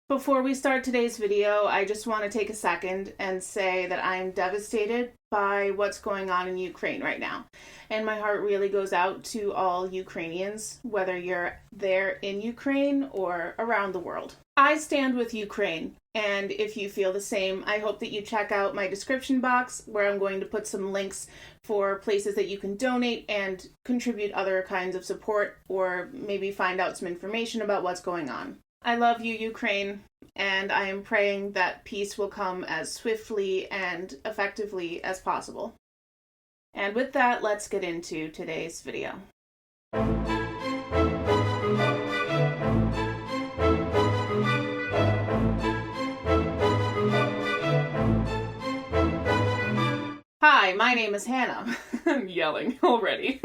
Before we start today's video, I just want to take a second and say that I'm devastated by what's going on in Ukraine right now. And my heart really goes out to all Ukrainians, whether you're there in Ukraine or around the world. I stand with Ukraine, and if you feel the same, I hope that you check out my description box where I'm going to put some links for places that you can donate and contribute other kinds of support or maybe find out some information about what's going on. I love you, Ukraine, and I am praying that peace will come as swiftly and effectively as possible. And with that, let's get into today's video. Hi, my name is Hannah. I'm yelling already.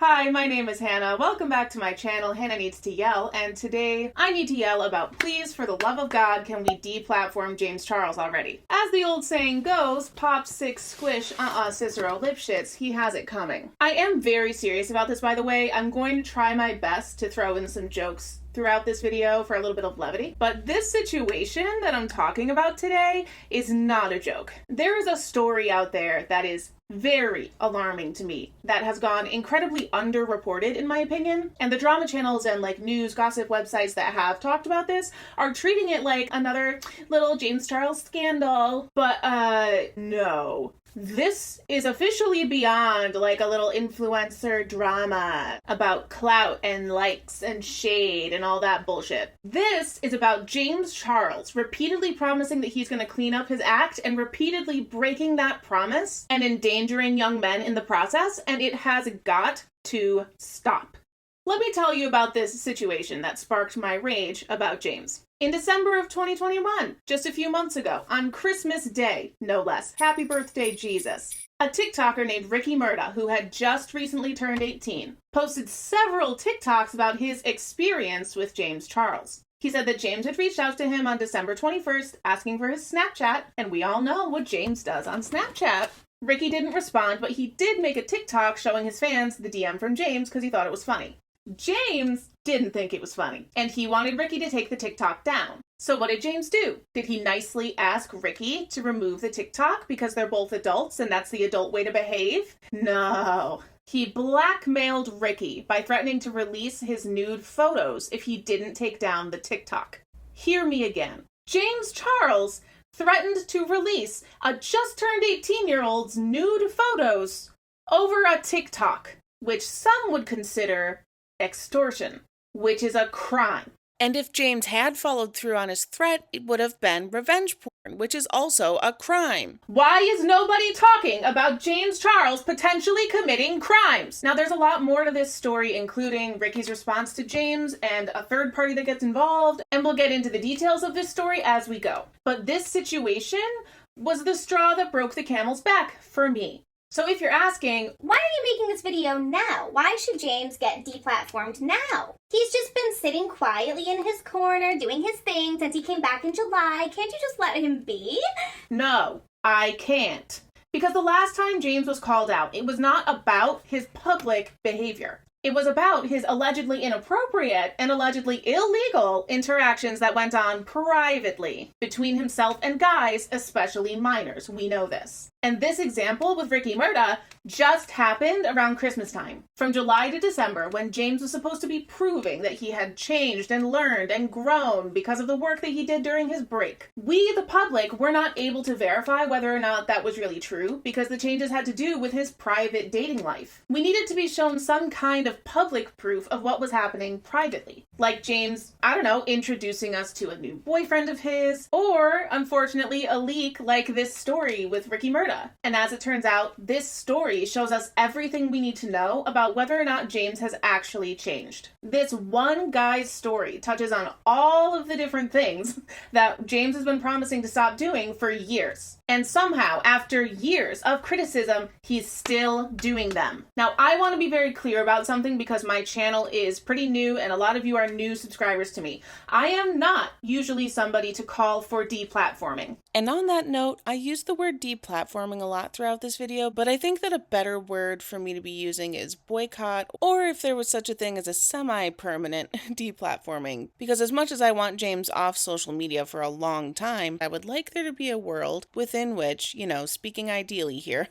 Hi, my name is Hannah. Welcome back to my channel, Hannah Needs to Yell, and today I need to yell about, please, for the love of God, can we deplatform James Charles already? As the old saying goes, pop, sick, squish, Cicero, lipshits, he has it coming. I am very serious about this, by the way. I'm going to try my best to throw in some jokes throughout this video for a little bit of levity, but this situation that I'm talking about today is not a joke. There is a story out there that is very alarming to me that has gone incredibly underreported in my opinion, and the drama channels and like news gossip websites that have talked about this are treating it like another little James Charles scandal, but no. This is officially beyond like a little influencer drama about clout and likes and shade and all that bullshit. This is about James Charles repeatedly promising that he's going to clean up his act and repeatedly breaking that promise and endangering young men in the process, and it has got to stop. Let me tell you about this situation that sparked my rage about James. In December of 2021, just a few months ago, on Christmas Day, no less, happy birthday, Jesus, a TikToker named Ricky Murda, who had just recently turned 18, posted several TikToks about his experience with James Charles. He said that James had reached out to him on December 21st, asking for his Snapchat, and we all know what James does on Snapchat. Ricky didn't respond, but he did make a TikTok showing his fans the DM from James because he thought it was funny. James didn't think it was funny, and he wanted Ricky to take the TikTok down. So what did James do? Did he nicely ask Ricky to remove the TikTok because they're both adults and that's the adult way to behave? No. He blackmailed Ricky by threatening to release his nude photos if he didn't take down the TikTok. Hear me again. James Charles threatened to release a just-turned 18-year-old's nude photos over a TikTok, which some would consider extortion, which is a crime. And if James had followed through on his threat, it would have been revenge porn, which is also a crime. Why is nobody talking about James Charles potentially committing crimes? Now, there's a lot more to this story, including Ricky's response to James and a third party that gets involved, and we'll get into the details of this story as we go. But this situation was the straw that broke the camel's back for me. So if you're asking, why are you making this video now? Why should James get deplatformed now? He's just been sitting quietly in his corner doing his thing since he came back in July. Can't you just let him be? No, I can't. Because the last time James was called out, it was not about his public behavior. It was about his allegedly inappropriate and allegedly illegal interactions that went on privately between himself and guys, especially minors. We know this. And this example with Ricky Murda just happened around Christmas time. From July to December, when James was supposed to be proving that he had changed and learned and grown because of the work that he did during his break. We, the public, were not able to verify whether or not that was really true because the changes had to do with his private dating life. We needed to be shown some kind of public proof of what was happening privately. Like James, I don't know, introducing us to a new boyfriend of his, or, unfortunately, a leak like this story with Ricky Murda. And as it turns out, this story shows us everything we need to know about whether or not James has actually changed. This one guy's story touches on all of the different things that James has been promising to stop doing for years. And somehow, after years of criticism, he's still doing them. Now, I want to be very clear about something because my channel is pretty new and a lot of you are new subscribers to me. I am not usually somebody to call for deplatforming. And on that note, I use the word deplatform deplatforming a lot throughout this video, but I think that a better word for me to be using is boycott, or if there was such a thing as a semi-permanent deplatforming, because as much as I want James off social media for a long time, I would like there to be a world within which, speaking ideally here,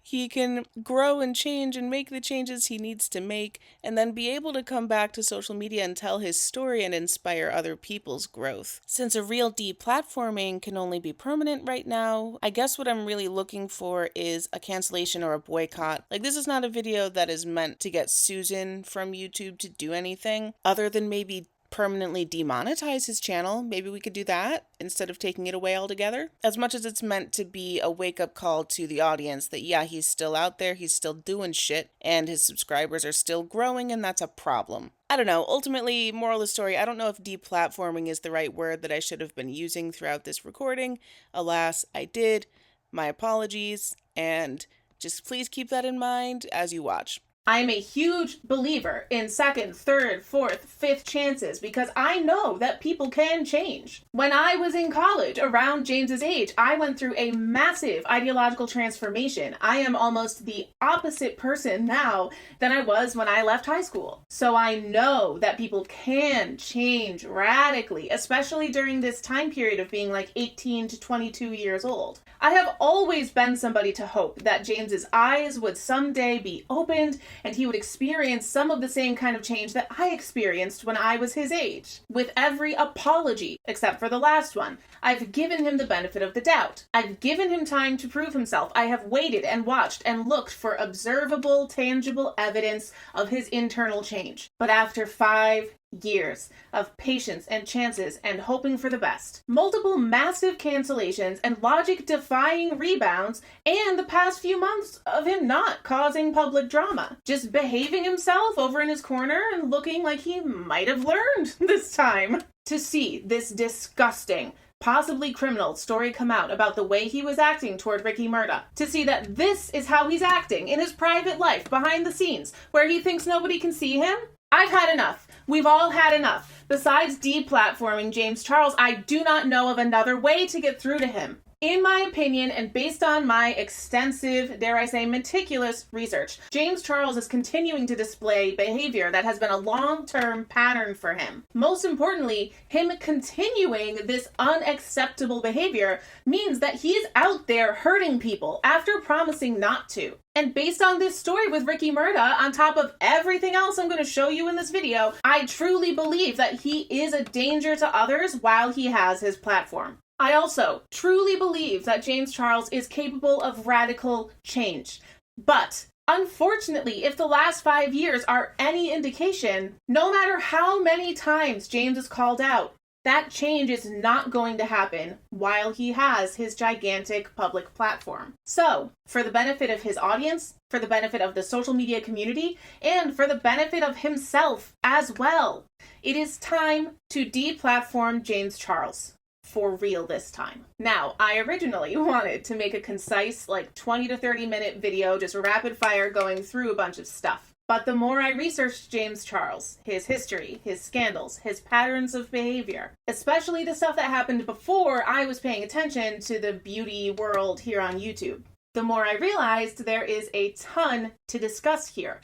he can grow and change and make the changes he needs to make, and then be able to come back to social media and tell his story and inspire other people's growth. Since a real deplatforming can only be permanent right now, I guess what I'm really looking for is a cancellation or a boycott. Like, this is not a video that is meant to get Susan from YouTube to do anything other than maybe permanently demonetize his channel. Maybe we could do that instead of taking it away altogether. As much as it's meant to be a wake-up call to the audience that, yeah, he's still out there, he's still doing shit, and his subscribers are still growing, and that's a problem. I don't know. Ultimately, moral of the story, I don't know if deplatforming is the right word that I should have been using throughout this recording. Alas, I did. My apologies, and just please keep that in mind as you watch. I am a huge believer in second, third, fourth, fifth chances because I know that people can change. When I was in college, around James's age, I went through a massive ideological transformation. I am almost the opposite person now than I was when I left high school. So I know that people can change radically, especially during this time period of being like 18 to 22 years old. I have always been somebody to hope that James's eyes would someday be opened and he would experience some of the same kind of change that I experienced when I was his age. With every apology, except for the last one, I've given him the benefit of the doubt. I've given him time to prove himself. I have waited and watched and looked for observable, tangible evidence of his internal change. But after 5 years of patience and chances and hoping for the best, multiple massive cancellations and logic-defying rebounds, and the past few months of him not causing public drama, just behaving himself over in his corner and looking like he might have learned this time. To see this disgusting, possibly criminal story come out about the way he was acting toward Ricky Murda, to see that this is how he's acting in his private life behind the scenes where he thinks nobody can see him, I've had enough. We've all had enough. Besides deplatforming James Charles, I do not know of another way to get through to him. In my opinion, and based on my extensive, dare I say, meticulous research, James Charles is continuing to display behavior that has been a long-term pattern for him. Most importantly, him continuing this unacceptable behavior means that he is out there hurting people after promising not to. And based on this story with Ricky Murda, on top of everything else I'm going to show you in this video, I truly believe that he is a danger to others while he has his platform. I also truly believe that James Charles is capable of radical change. But unfortunately, if the last 5 years are any indication, no matter how many times James is called out, that change is not going to happen while he has his gigantic public platform. So, for the benefit of his audience, for the benefit of the social media community, and for the benefit of himself as well, it is time to deplatform James Charles. For real this time. Now, I originally wanted to make a concise, 20 to 30 minute video, just rapid fire going through a bunch of stuff. But the more I researched James Charles, his history, his scandals, his patterns of behavior, especially the stuff that happened before I was paying attention to the beauty world here on YouTube, the more I realized there is a ton to discuss here,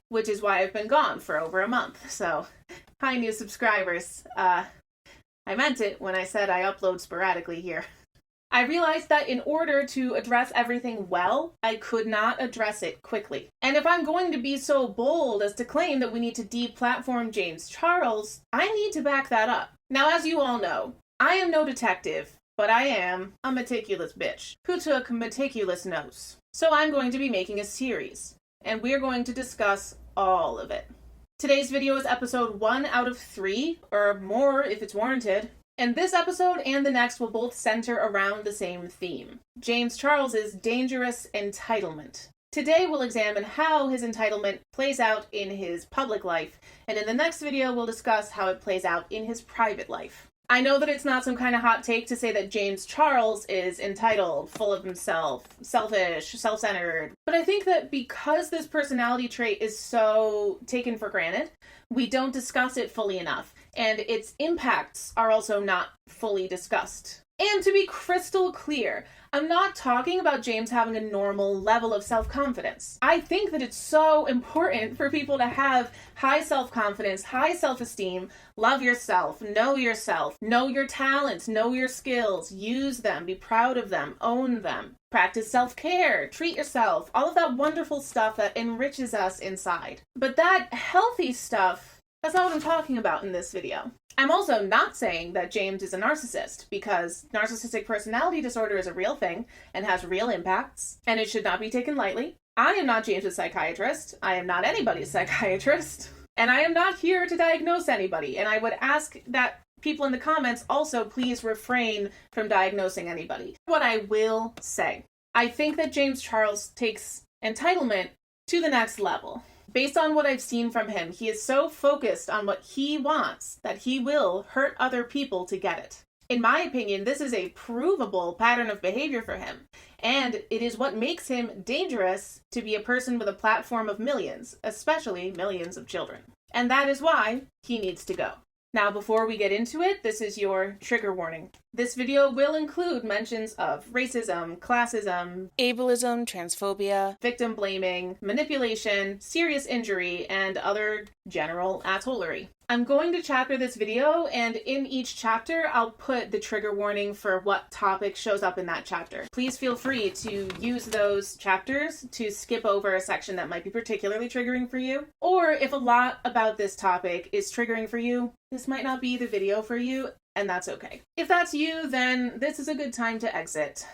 which is why I've been gone for over a month. So, hi new subscribers. I meant it when I said I upload sporadically here. I realized that in order to address everything well, I could not address it quickly. And if I'm going to be so bold as to claim that we need to deplatform James Charles, I need to back that up. Now, as you all know, I am no detective, but I am a meticulous bitch who took meticulous notes. So I'm going to be making a series, and we're going to discuss all of it. Today's video is episode 1 out of 3, or more if it's warranted. And this episode and the next will both center around the same theme: James Charles's dangerous entitlement. Today we'll examine how his entitlement plays out in his public life, and in the next video we'll discuss how it plays out in his private life. I know that it's not some kind of hot take to say that James Charles is entitled, full of himself, selfish, self-centered, but I think that because this personality trait is so taken for granted, we don't discuss it fully enough, and its impacts are also not fully discussed And to be crystal clear, I'm not talking about James having a normal level of self-confidence. I think that it's so important for people to have high self-confidence, high self-esteem, love yourself, know your talents, know your skills, use them, be proud of them, own them, practice self-care, treat yourself, all of that wonderful stuff that enriches us inside. But that healthy stuff, that's not what I'm talking about in this video. I'm also not saying that James is a narcissist, because narcissistic personality disorder is a real thing and has real impacts, and it should not be taken lightly. I am not James's psychiatrist. I am not anybody's psychiatrist. And I am not here to diagnose anybody. And I would ask that people in the comments also please refrain from diagnosing anybody. What I will say, I think that James Charles takes entitlement to the next level. Based on what I've seen from him, he is so focused on what he wants that he will hurt other people to get it. In my opinion, this is a provable pattern of behavior for him, and it is what makes him dangerous to be a person with a platform of millions, especially millions of children. And that is why he needs to go. Now, before we get into it, this is your trigger warning. This video will include mentions of racism, classism, ableism, transphobia, victim blaming, manipulation, serious injury, and other general assholery. I'm going to chapter this video, and in each chapter, I'll put the trigger warning for what topic shows up in that chapter. Please feel free to use those chapters to skip over a section that might be particularly triggering for you. Or if a lot about this topic is triggering for you, this might not be the video for you, and that's okay. If that's you, then this is a good time to exit.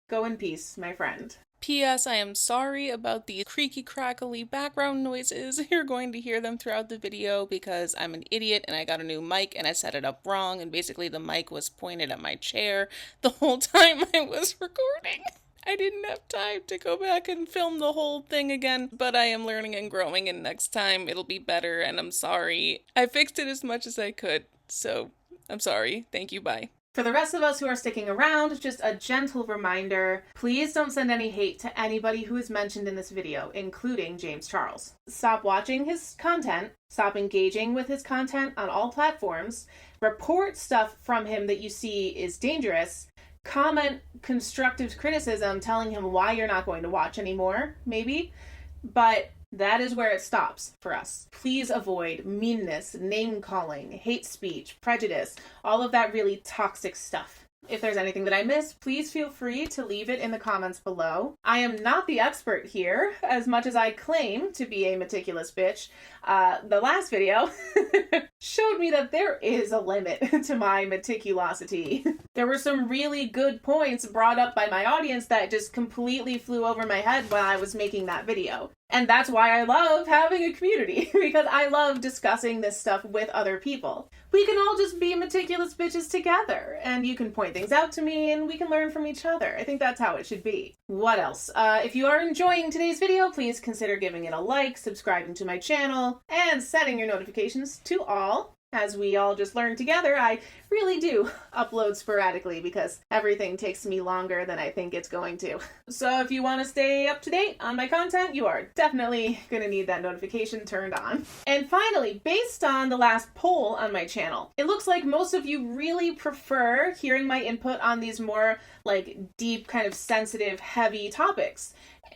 Go in peace, my friend. P.S. I am sorry about the creaky crackly background noises. You're going to hear them throughout the video because I'm an idiot and I got a new mic and I set it up wrong, and basically the mic was pointed at my chair the whole time I was recording. I didn't have time to go back and film the whole thing again, but I am learning and growing, and next time it'll be better, and I'm sorry. I fixed it as much as I could, so I'm sorry. Thank you, bye. For the rest of us who are sticking around, just a gentle reminder, please don't send any hate to anybody who is mentioned in this video, including James Charles. Stop watching his content, stop engaging with his content on all platforms, report stuff from him that you see is dangerous, comment constructive criticism telling him why you're not going to watch anymore, maybe, but that is where it stops for us. Please avoid meanness, name-calling, hate speech, prejudice, all of that really toxic stuff. If there's anything that I missed, please feel free to leave it in the comments below. I am not the expert here, as much as I claim to be a meticulous bitch. The last video showed me that there is a limit to my meticulosity. There were some really good points brought up by my audience that just completely flew over my head while I was making that video. And that's why I love having a community, because I love discussing this stuff with other people. We can all just be meticulous bitches together, and you can point things out to me, and we can learn from each other. I think that's how it should be. What else? If you are enjoying today's video, please consider giving it a like, subscribing to my channel, and setting your notifications to all. As we all just learned together, I really do upload sporadically because everything takes me longer than I think it's going to. So if you want to stay up to date on my content, you are definitely going to need that notification turned on. And finally, based on the last poll on my channel, it looks like most of you really prefer hearing my input on these more like deep, kind of sensitive, heavy topics.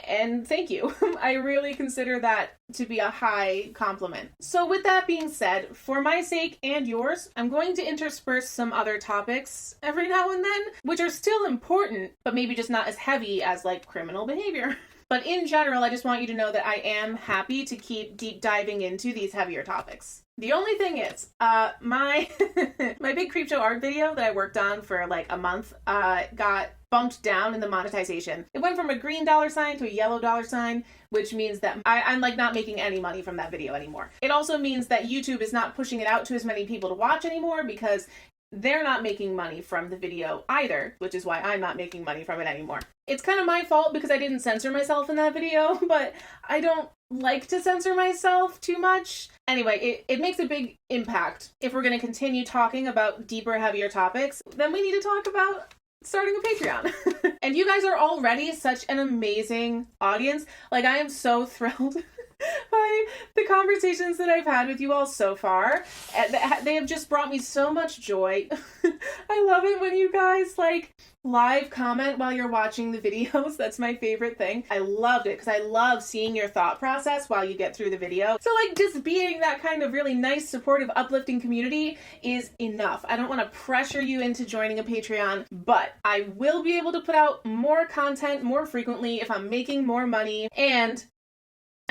And thank you. I really consider that to be a high compliment. So with that being said, for my sake and yours, I'm going to intersperse some other topics every now and then, which are still important, but maybe just not as heavy as like criminal behavior. But in general, I just want you to know that I am happy to keep deep diving into these heavier topics. The only thing is, my big creep show art video that I worked on for like a month got bumped down in the monetization. It went from a green $sign to a yellow $sign, which means that I'm like not making any money from that video anymore. It also means that YouTube is not pushing it out to as many people to watch anymore because they're not making money from the video either, which is why I'm not making money from it anymore. It's kind of my fault because I didn't censor myself in that video, but I don't like to censor myself too much. Anyway, it makes a big impact. If we're going to continue talking about deeper, heavier topics, then we need to talk about starting a Patreon. And you guys are already such an amazing audience. Like, I am so thrilled by the conversations that I've had with you all so far. They have just brought me so much joy. I love it when you guys like live comment while you're watching the videos. That's my favorite thing. I loved it because I love seeing your thought process while you get through the video. So like just being that kind of really nice, supportive, uplifting community is enough. I don't want to pressure you into joining a Patreon, but I will be able to put out more content more frequently if I'm making more money, and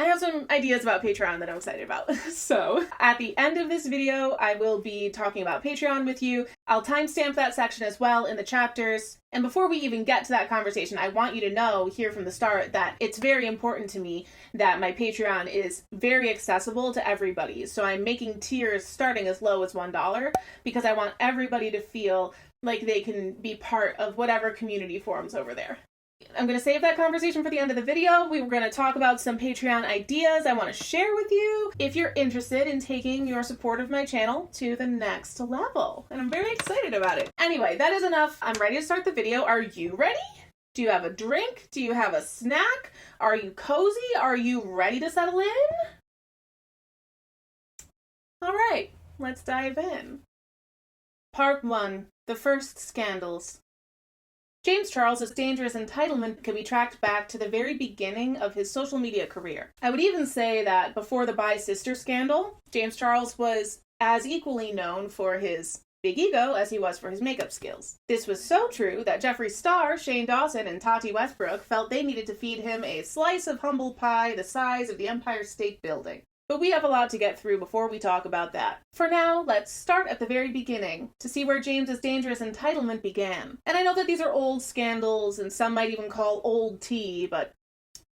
I have some ideas about Patreon that I'm excited about. So at the end of this video, I will be talking about Patreon with you. I'll timestamp that section as well in the chapters. And before we even get to that conversation, I want you to know here from the start that it's very important to me that my Patreon is very accessible to everybody. So I'm making tiers starting as low as $1 because I want everybody to feel like they can be part of whatever community forms over there. I'm going to save that conversation for the end of the video. We were going to talk about some Patreon ideas I want to share with you if you're interested in taking your support of my channel to the next level. And I'm very excited about it. Anyway, that is enough. I'm ready to start the video. Are you ready? Do you have a drink? Do you have a snack? Are you cozy? Are you ready to settle in? All right, let's dive in. Part 1, the first scandals. James Charles's dangerous entitlement can be tracked back to the very beginning of his social media career. I would even say that before the Bi Sister scandal, James Charles was as equally known for his big ego as he was for his makeup skills. This was so true that Jeffree Star, Shane Dawson, and Tati Westbrook felt they needed to feed him a slice of humble pie the size of the Empire State Building. But we have a lot to get through before we talk about that. For now, let's start at the very beginning to see where James's dangerous entitlement began. And I know that these are old scandals and some might even call old tea, but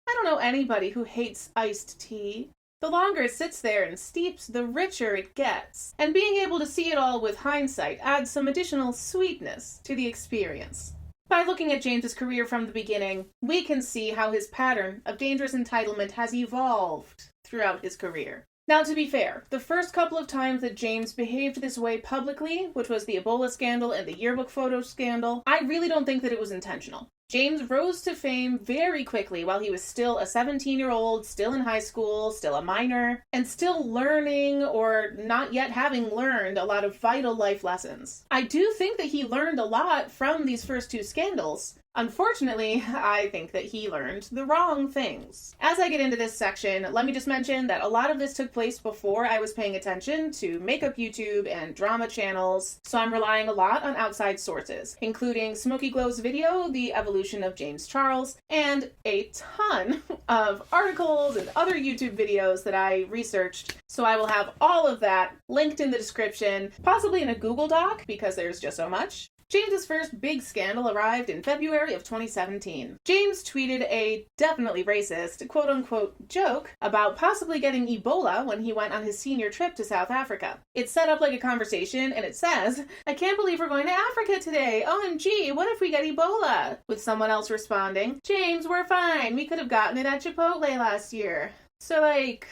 I don't know anybody who hates iced tea. The longer it sits there and steeps, the richer it gets. And being able to see it all with hindsight adds some additional sweetness to the experience. By looking at James's career from the beginning, we can see how his pattern of dangerous entitlement has evolved throughout his career. Now, to be fair, the first couple of times that James behaved this way publicly, which was the Ebola Scandal and the Yearbook photo scandal, I really don't think that it was intentional. James rose to fame very quickly while he was still a 17-year-old, still in high school, still a minor, and still learning or not yet having learned a lot of vital life lessons. I do think that he learned a lot from these first two scandals. Unfortunately, I think that he learned the wrong things. As I get into this section, let me just mention that a lot of this took place before I was paying attention to makeup YouTube and drama channels, so I'm relying a lot on outside sources, including Smokey Glow's video, The Evolution of James Charles, and a ton of articles and other YouTube videos that I researched. So I will have all of that linked in the description, possibly in a Google Doc, because there's just so much. James's first big scandal arrived in February of 2017. James tweeted a definitely racist, quote-unquote, joke about possibly getting Ebola when he went on his senior trip to South Africa. It's set up like a conversation, and it says, "I can't believe we're going to Africa today. OMG, what if we get Ebola?" With someone else responding, "James, we're fine. We could have gotten it at Chipotle last year." So, like,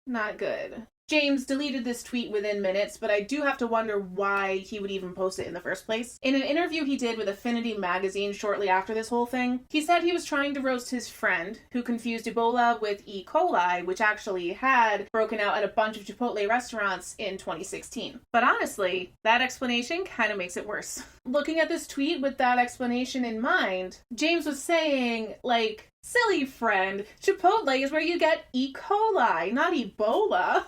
not good. James deleted this tweet within minutes, but I do have to wonder why he would even post it in the first place. In an interview he did with Affinity magazine shortly after this whole thing, he said he was trying to roast his friend, who confused Ebola with E. coli, which actually had broken out at a bunch of Chipotle restaurants in 2016. But honestly, that explanation kind of makes it worse. Looking at this tweet with that explanation in mind, James was saying, like, silly friend, Chipotle is where you get E. coli, not Ebola.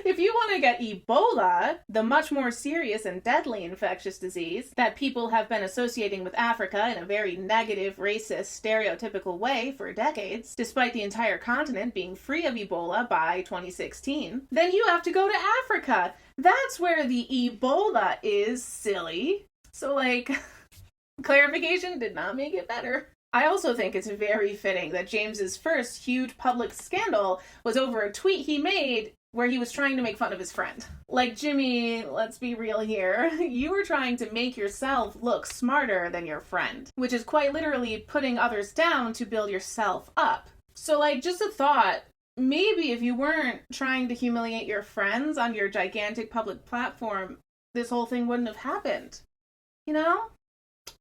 If you want to get Ebola, the much more serious and deadly infectious disease that people have been associating with Africa in a very negative, racist, stereotypical way for decades, despite the entire continent being free of Ebola by 2016, then you have to go to Africa. That's where the Ebola is, silly. So, like, clarification did not make it better. I also think it's very fitting that James's first huge public scandal was over a tweet he made where he was trying to make fun of his friend. Like, Jimmy, let's be real here. You were trying to make yourself look smarter than your friend, which is quite literally putting others down to build yourself up. So, like, just a thought, maybe if you weren't trying to humiliate your friends on your gigantic public platform, this whole thing wouldn't have happened. You know?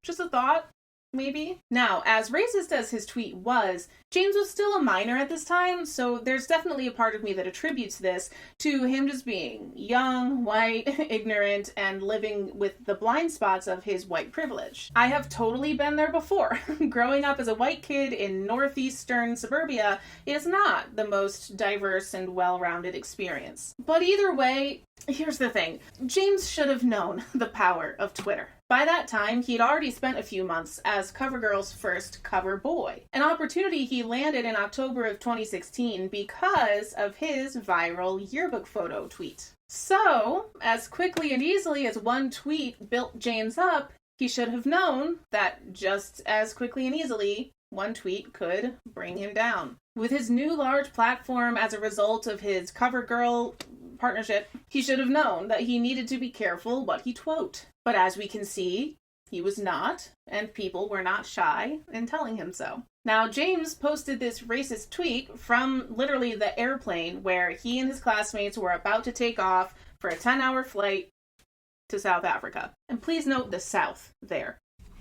Just a thought. maybe? Now, as racist as his tweet was, James was still a minor at this time, so there's definitely a part of me that attributes this to him just being young, white, ignorant, and living with the blind spots of his white privilege. I have totally been there before. Growing up as a white kid in northeastern suburbia is not the most diverse and well-rounded experience. But either way, here's the thing. James should have known the power of Twitter. By that time, he'd already spent a few months as CoverGirl's first cover boy, an opportunity he landed in October of 2016 because of his viral yearbook photo tweet. So, as quickly and easily as one tweet built James up, he should have known that just as quickly and easily, one tweet could bring him down. With his new large platform as a result of his CoverGirl partnership, he should have known that he needed to be careful what he twote. But as we can see, he was not, and people were not shy in telling him so. Now, James posted this racist tweet from literally the airplane where he and his classmates were about to take off for a 10-hour flight to South Africa. And please note the South there.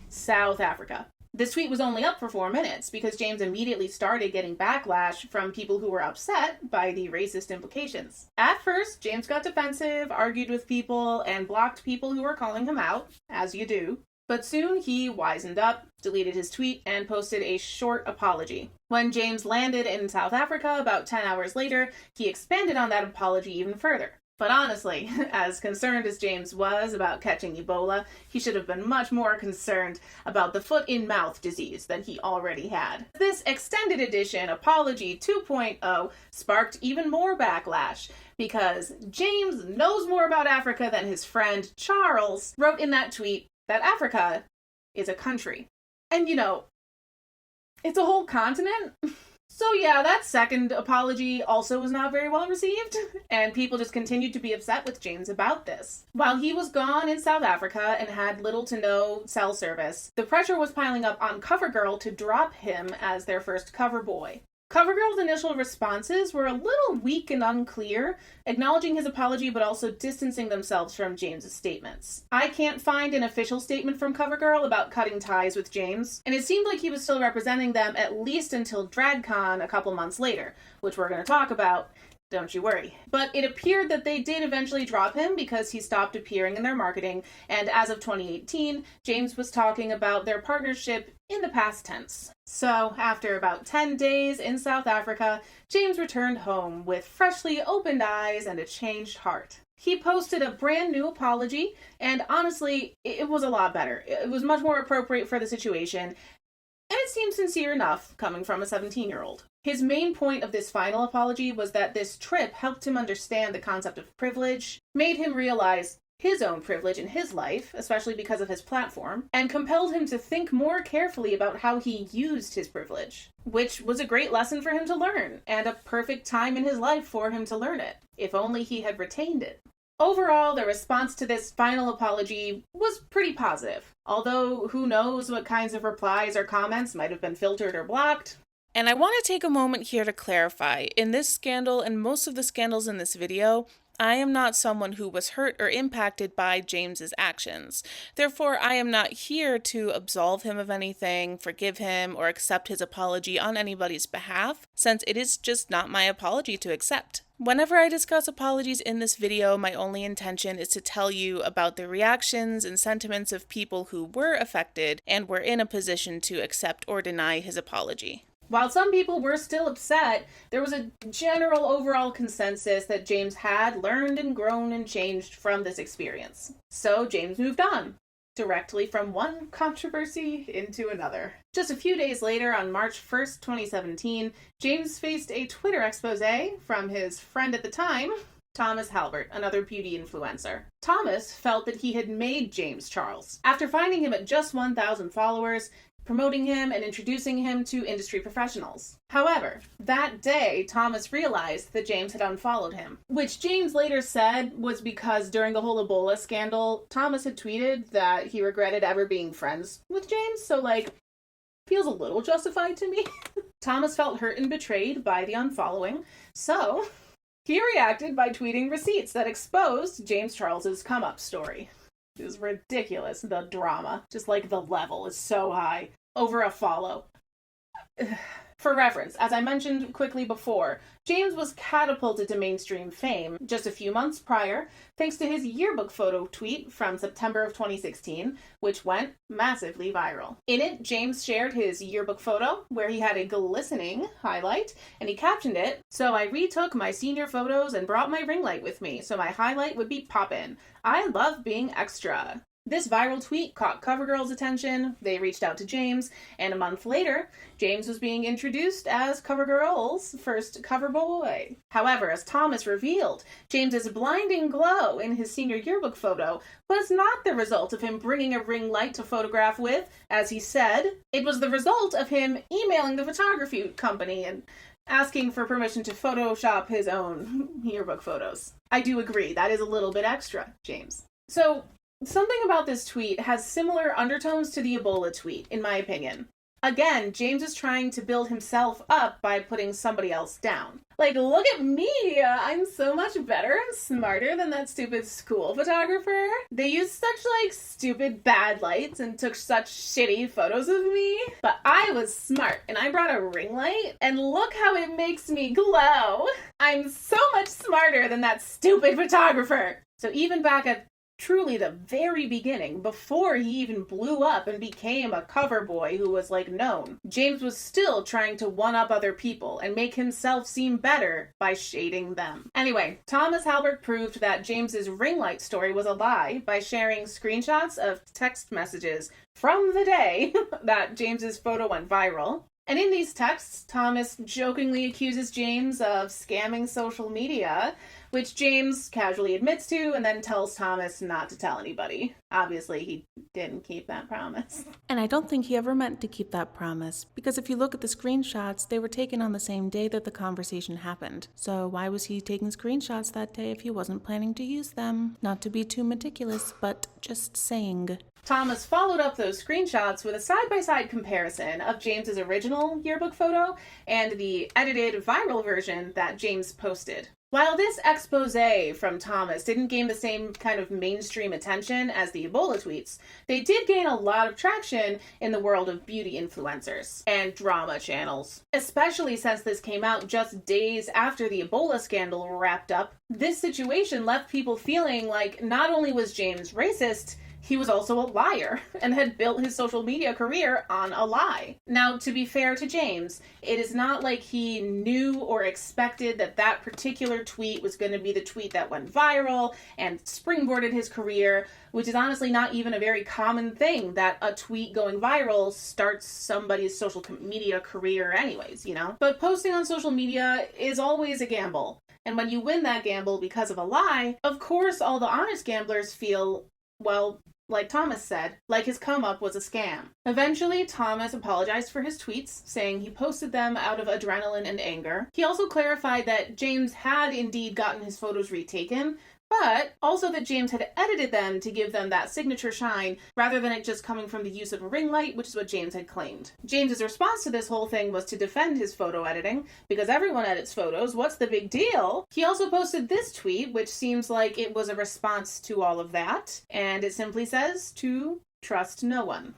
South Africa. This tweet was only up for 4 minutes because James immediately started getting backlash from people who were upset by the racist implications. At first, James got defensive, argued with people, and blocked people who were calling him out, as you do. But soon he wisened up, deleted his tweet, and posted a short apology. When James landed in South Africa about 10 hours later, he expanded on that apology even further. But honestly, as concerned as James was about catching Ebola, he should have been much more concerned about the foot-in-mouth disease than he already had. This extended edition apology 2.0 sparked even more backlash because James knows more about Africa than his friend Charles wrote in that tweet that Africa is a country. And it's a whole continent. So yeah, that second apology also was not very well received, and people just continued to be upset with James about this. While he was gone in South Africa and had little to no cell service, the pressure was piling up on CoverGirl to drop him as their first cover boy. CoverGirl's initial responses were a little weak and unclear, acknowledging his apology but also distancing themselves from James's statements. I can't find an official statement from CoverGirl about cutting ties with James, and it seemed like he was still representing them at least until DragCon a couple months later, which we're going to talk about. Don't you worry. But it appeared that they did eventually drop him because he stopped appearing in their marketing, and as of 2018, James was talking about their partnership in the past tense. So, after about 10 days in South Africa, James returned home with freshly opened eyes and a changed heart. He posted a brand new apology, and honestly, it was a lot better. It was much more appropriate for the situation, and it seemed sincere enough coming from a 17-year-old. His main point of this final apology was that this trip helped him understand the concept of privilege, made him realize his own privilege in his life, especially because of his platform, and compelled him to think more carefully about how he used his privilege, which was a great lesson for him to learn, and a perfect time in his life for him to learn it, if only he had retained it. Overall, the response to this final apology was pretty positive, although who knows what kinds of replies or comments might have been filtered or blocked. And I want to take a moment here to clarify, in this scandal and most of the scandals in this video, I am not someone who was hurt or impacted by James's actions. Therefore, I am not here to absolve him of anything, forgive him, or accept his apology on anybody's behalf, since it is just not my apology to accept. Whenever I discuss apologies in this video, my only intention is to tell you about the reactions and sentiments of people who were affected and were in a position to accept or deny his apology. While some people were still upset, there was a general overall consensus that James had learned and grown and changed from this experience. So James moved on, directly from one controversy into another. Just a few days later, on March 1st, 2017, James faced a Twitter expose from his friend at the time, Thomas Halbert, another beauty influencer. Thomas felt that he had made James Charles. After finding him at just 1,000 followers, promoting him and introducing him to industry professionals. However, that day, Thomas realized that James had unfollowed him, which James later said was because during the whole Ebola scandal, Thomas had tweeted that he regretted ever being friends with James, so feels a little justified to me. Thomas felt hurt and betrayed by the unfollowing, so he reacted by tweeting receipts that exposed James Charles's come-up story. It was ridiculous, the drama. Just like the level is so high. Over a follow. For reference, as I mentioned quickly before, James was catapulted to mainstream fame just a few months prior, thanks to his yearbook photo tweet from September of 2016, which went massively viral. In it, James shared his yearbook photo, where he had a glistening highlight, and he captioned it, "So I retook my senior photos and brought my ring light with me, so my highlight would be poppin'. I love being extra." This viral tweet caught CoverGirl's attention, they reached out to James, and a month later, James was being introduced as CoverGirl's first cover boy. However, as Thomas revealed, James's blinding glow in his senior yearbook photo was not the result of him bringing a ring light to photograph with, as he said. It was the result of him emailing the photography company and asking for permission to Photoshop his own yearbook photos. I do agree, that is a little bit extra, James. So, something about this tweet has similar undertones to the Ebola tweet, in my opinion. Again, James is trying to build himself up by putting somebody else down. Like, look at me! I'm so much better and smarter than that stupid school photographer. They used such, stupid bad lights and took such shitty photos of me. But I was smart, and I brought a ring light, and look how it makes me glow! I'm so much smarter than that stupid photographer! So even back at truly the very beginning, before he even blew up and became a cover boy who was known, James was still trying to one-up other people and make himself seem better by shading them. Anyway, Thomas Halbert proved that James's ring light story was a lie by sharing screenshots of text messages from the day that James's photo went viral. And in these texts, Thomas jokingly accuses James of scamming social media, which James casually admits to and then tells Thomas not to tell anybody. Obviously, he didn't keep that promise. And I don't think he ever meant to keep that promise, because if you look at the screenshots, they were taken on the same day that the conversation happened. So why was he taking screenshots that day if he wasn't planning to use them? Not to be too meticulous, but just saying. Thomas followed up those screenshots with a side-by-side comparison of James's original yearbook photo and the edited viral version that James posted. While this expose from Thomas didn't gain the same kind of mainstream attention as the Ebola tweets, they did gain a lot of traction in the world of beauty influencers and drama channels. Especially since this came out just days after the Ebola scandal wrapped up, this situation left people feeling like not only was James racist, he was also a liar and had built his social media career on a lie. Now, to be fair to James, it is not like he knew or expected that that particular tweet was going to be the tweet that went viral and springboarded his career, which is honestly not even a very common thing, that a tweet going viral starts somebody's social media career anyways, you know? But posting on social media is always a gamble. And when you win that gamble because of a lie, of course all the honest gamblers feel, well, like Thomas said, like his come-up was a scam. Eventually, Thomas apologized for his tweets, saying he posted them out of adrenaline and anger. He also clarified that James had indeed gotten his photos retaken, but also that James had edited them to give them that signature shine, rather than it just coming from the use of a ring light, which is what James had claimed. James's response to this whole thing was to defend his photo editing, because everyone edits photos, what's the big deal? He also posted this tweet, which seems like it was a response to all of that, and it simply says to trust no one.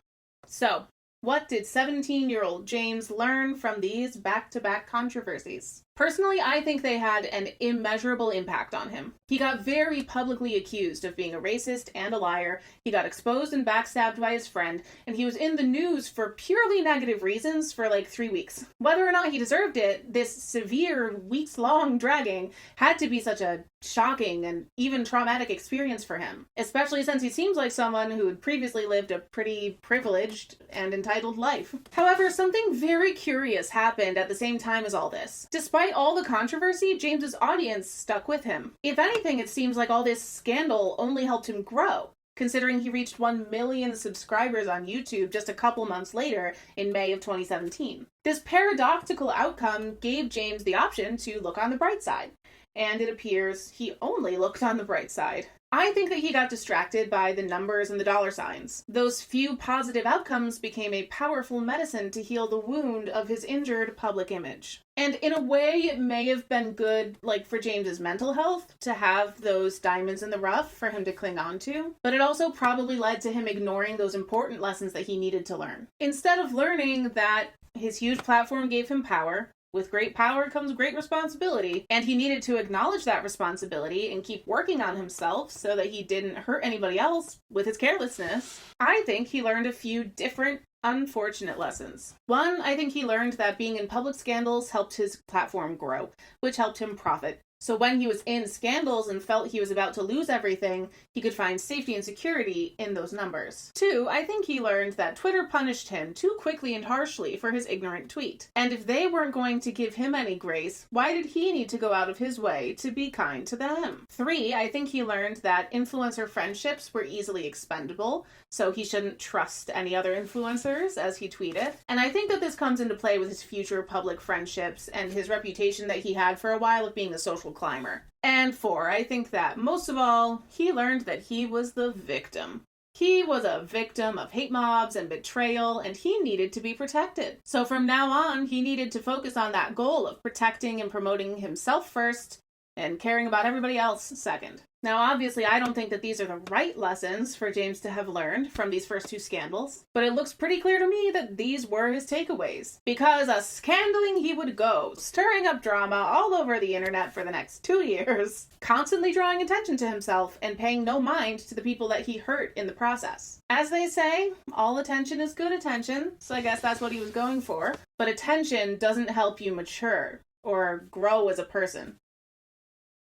So, what did 17-year-old James learn from these back-to-back controversies? Personally, I think they had an immeasurable impact on him. He got very publicly accused of being a racist and a liar, he got exposed and backstabbed by his friend, and he was in the news for purely negative reasons for 3 weeks. Whether or not he deserved it, this severe, weeks-long dragging had to be such a shocking and even traumatic experience for him, especially since he seems like someone who had previously lived a pretty privileged and entitled life. However, something very curious happened at the same time as all this. Despite all the controversy, James's audience stuck with him. If anything, it seems like all this scandal only helped him grow, considering he reached 1 million subscribers on YouTube just a couple months later in May of 2017. This paradoxical outcome gave James the option to look on the bright side, and it appears he only looked on the bright side. I think that he got distracted by the numbers and the dollar signs. Those few positive outcomes became a powerful medicine to heal the wound of his injured public image. And in a way, it may have been good, like, for James's mental health to have those diamonds in the rough for him to cling on to, but it also probably led to him ignoring those important lessons that he needed to learn. Instead of learning that his huge platform gave him power, with great power comes great responsibility, and he needed to acknowledge that responsibility and keep working on himself so that he didn't hurt anybody else with his carelessness, I think he learned a few different unfortunate lessons. One, I think he learned that being in public scandals helped his platform grow, which helped him profit. So when he was in scandals and felt he was about to lose everything, he could find safety and security in those numbers. Two, I think he learned that Twitter punished him too quickly and harshly for his ignorant tweet. And if they weren't going to give him any grace, why did he need to go out of his way to be kind to them? Three, I think he learned that influencer friendships were easily expendable, so he shouldn't trust any other influencers, as he tweeted. And I think that this comes into play with his future public friendships and his reputation that he had for a while of being a social climber. And four, I think that most of all, he learned that he was the victim. He was a victim of hate mobs and betrayal, and he needed to be protected. So from now on, he needed to focus on that goal of protecting and promoting himself first, and caring about everybody else second. Now, obviously, I don't think that these are the right lessons for James to have learned from these first two scandals, but it looks pretty clear to me that these were his takeaways. Because a scandaling he would go, stirring up drama all over the internet for the next 2 years, constantly drawing attention to himself and paying no mind to the people that he hurt in the process. As they say, all attention is good attention, so I guess that's what he was going for. But attention doesn't help you mature or grow as a person.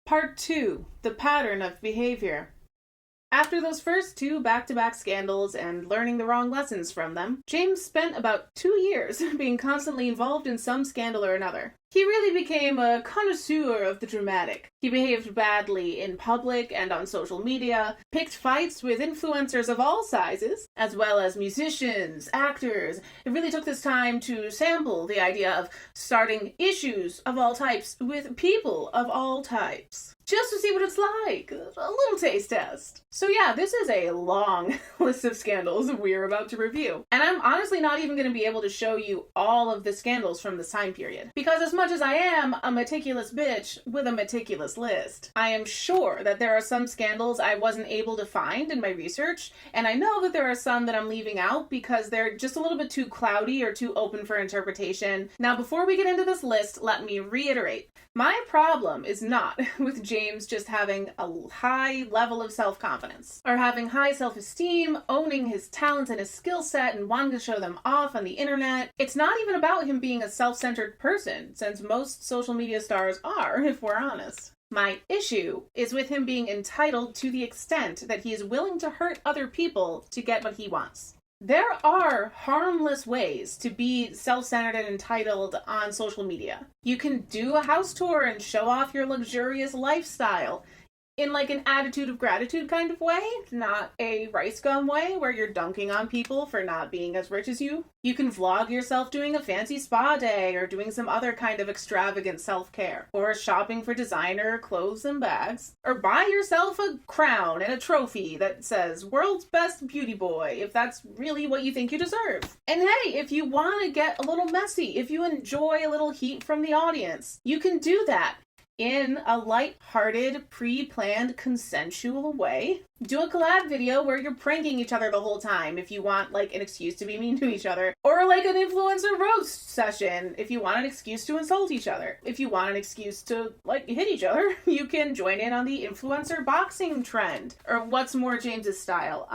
Part 2. The pattern of behavior. After those first two back-to-back scandals and learning the wrong lessons from them, James spent about 2 years being constantly involved in some scandal or another. He really became a connoisseur of the dramatic. He behaved badly in public and on social media, picked fights with influencers of all sizes, as well as musicians, actors. It really took this time to sample the idea of starting issues of all types with people of all types, just to see what it's like. A little taste test. So yeah, this is a long list of scandals we're about to review. And I'm honestly not even going to be able to show you all of the scandals from this time period, because as much as I am a meticulous bitch with a meticulous list, I am sure that there are some scandals I wasn't able to find in my research, and I know that there are some that I'm leaving out because they're just a little bit too cloudy or too open for interpretation. Now, before we get into this list, let me reiterate. My problem is not with James just having a high level of self-confidence, or having high self-esteem, owning his talents and his skill set and wanting to show them off on the internet. It's not even about him being a self-centered person, since most social media stars are, if we're honest. My issue is with him being entitled to the extent that he is willing to hurt other people to get what he wants. There are harmless ways to be self-centered and entitled on social media. You can do a house tour and show off your luxurious lifestyle in like an attitude of gratitude kind of way, not a rice gum way where you're dunking on people for not being as rich as you. You can vlog yourself doing a fancy spa day or doing some other kind of extravagant self-care, or shopping for designer clothes and bags, or buy yourself a crown and a trophy that says world's best beauty boy if that's really what you think you deserve. And hey, if you want to get a little messy, if you enjoy a little heat from the audience, you can do that in a light-hearted, pre-planned, consensual way. Do a collab video where you're pranking each other the whole time if you want, like, an excuse to be mean to each other. Or, like, an influencer roast session if you want an excuse to insult each other. If you want an excuse to, like, hit each other, you can join in on the influencer boxing trend. Or what's more James's style?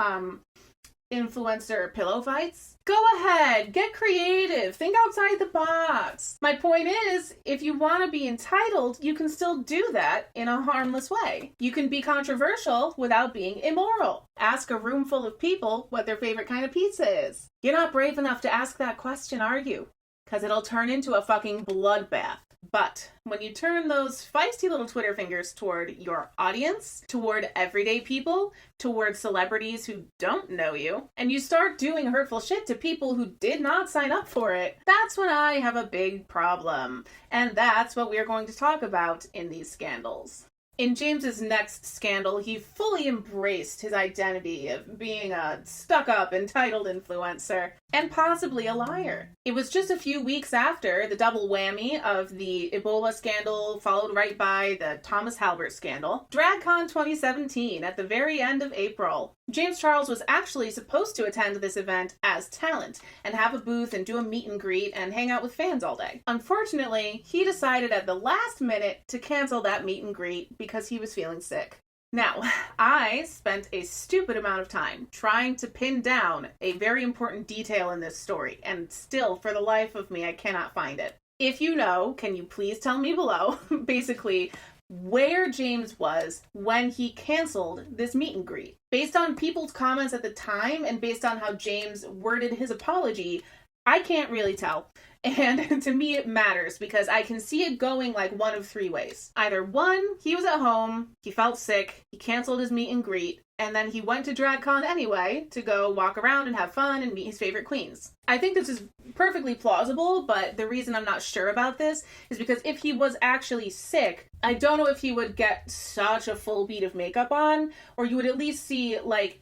Influencer pillow fights? Go ahead, get creative, think outside the box. My point is, if you want to be entitled, you can still do that in a harmless way. You can be controversial without being immoral. Ask a room full of people what their favorite kind of pizza is. You're not brave enough to ask that question, are you? Because it'll turn into a fucking bloodbath. But when you turn those feisty little Twitter fingers toward your audience, toward everyday people, toward celebrities who don't know you, and you start doing hurtful shit to people who did not sign up for it, that's when I have a big problem. And that's what we're going to talk about in these scandals. In James's next scandal, he fully embraced his identity of being a stuck-up, entitled influencer, and possibly a liar. It was just a few weeks after the double whammy of the Ebola scandal, followed right by the Thomas Halbert scandal, DragCon 2017 at the very end of April. James Charles was actually supposed to attend this event as talent and have a booth and do a meet and greet and hang out with fans all day. Unfortunately, he decided at the last minute to cancel that meet and greet because he was feeling sick. Now, I spent a stupid amount of time trying to pin down a very important detail in this story, and still, for the life of me, I cannot find it. If you know, can you please tell me below, basically, where James was when he canceled this meet and greet? Based on people's comments at the time, and based on how James worded his apology, I can't really tell. And to me it matters because I can see it going like one of three ways. Either one, he was at home, he felt sick, he canceled his meet and greet, and then he went to DragCon anyway to go walk around and have fun and meet his favorite queens. I think this is perfectly plausible, but the reason I'm not sure about this is because if he was actually sick, I don't know if he would get such a full beat of makeup on, or you would at least see like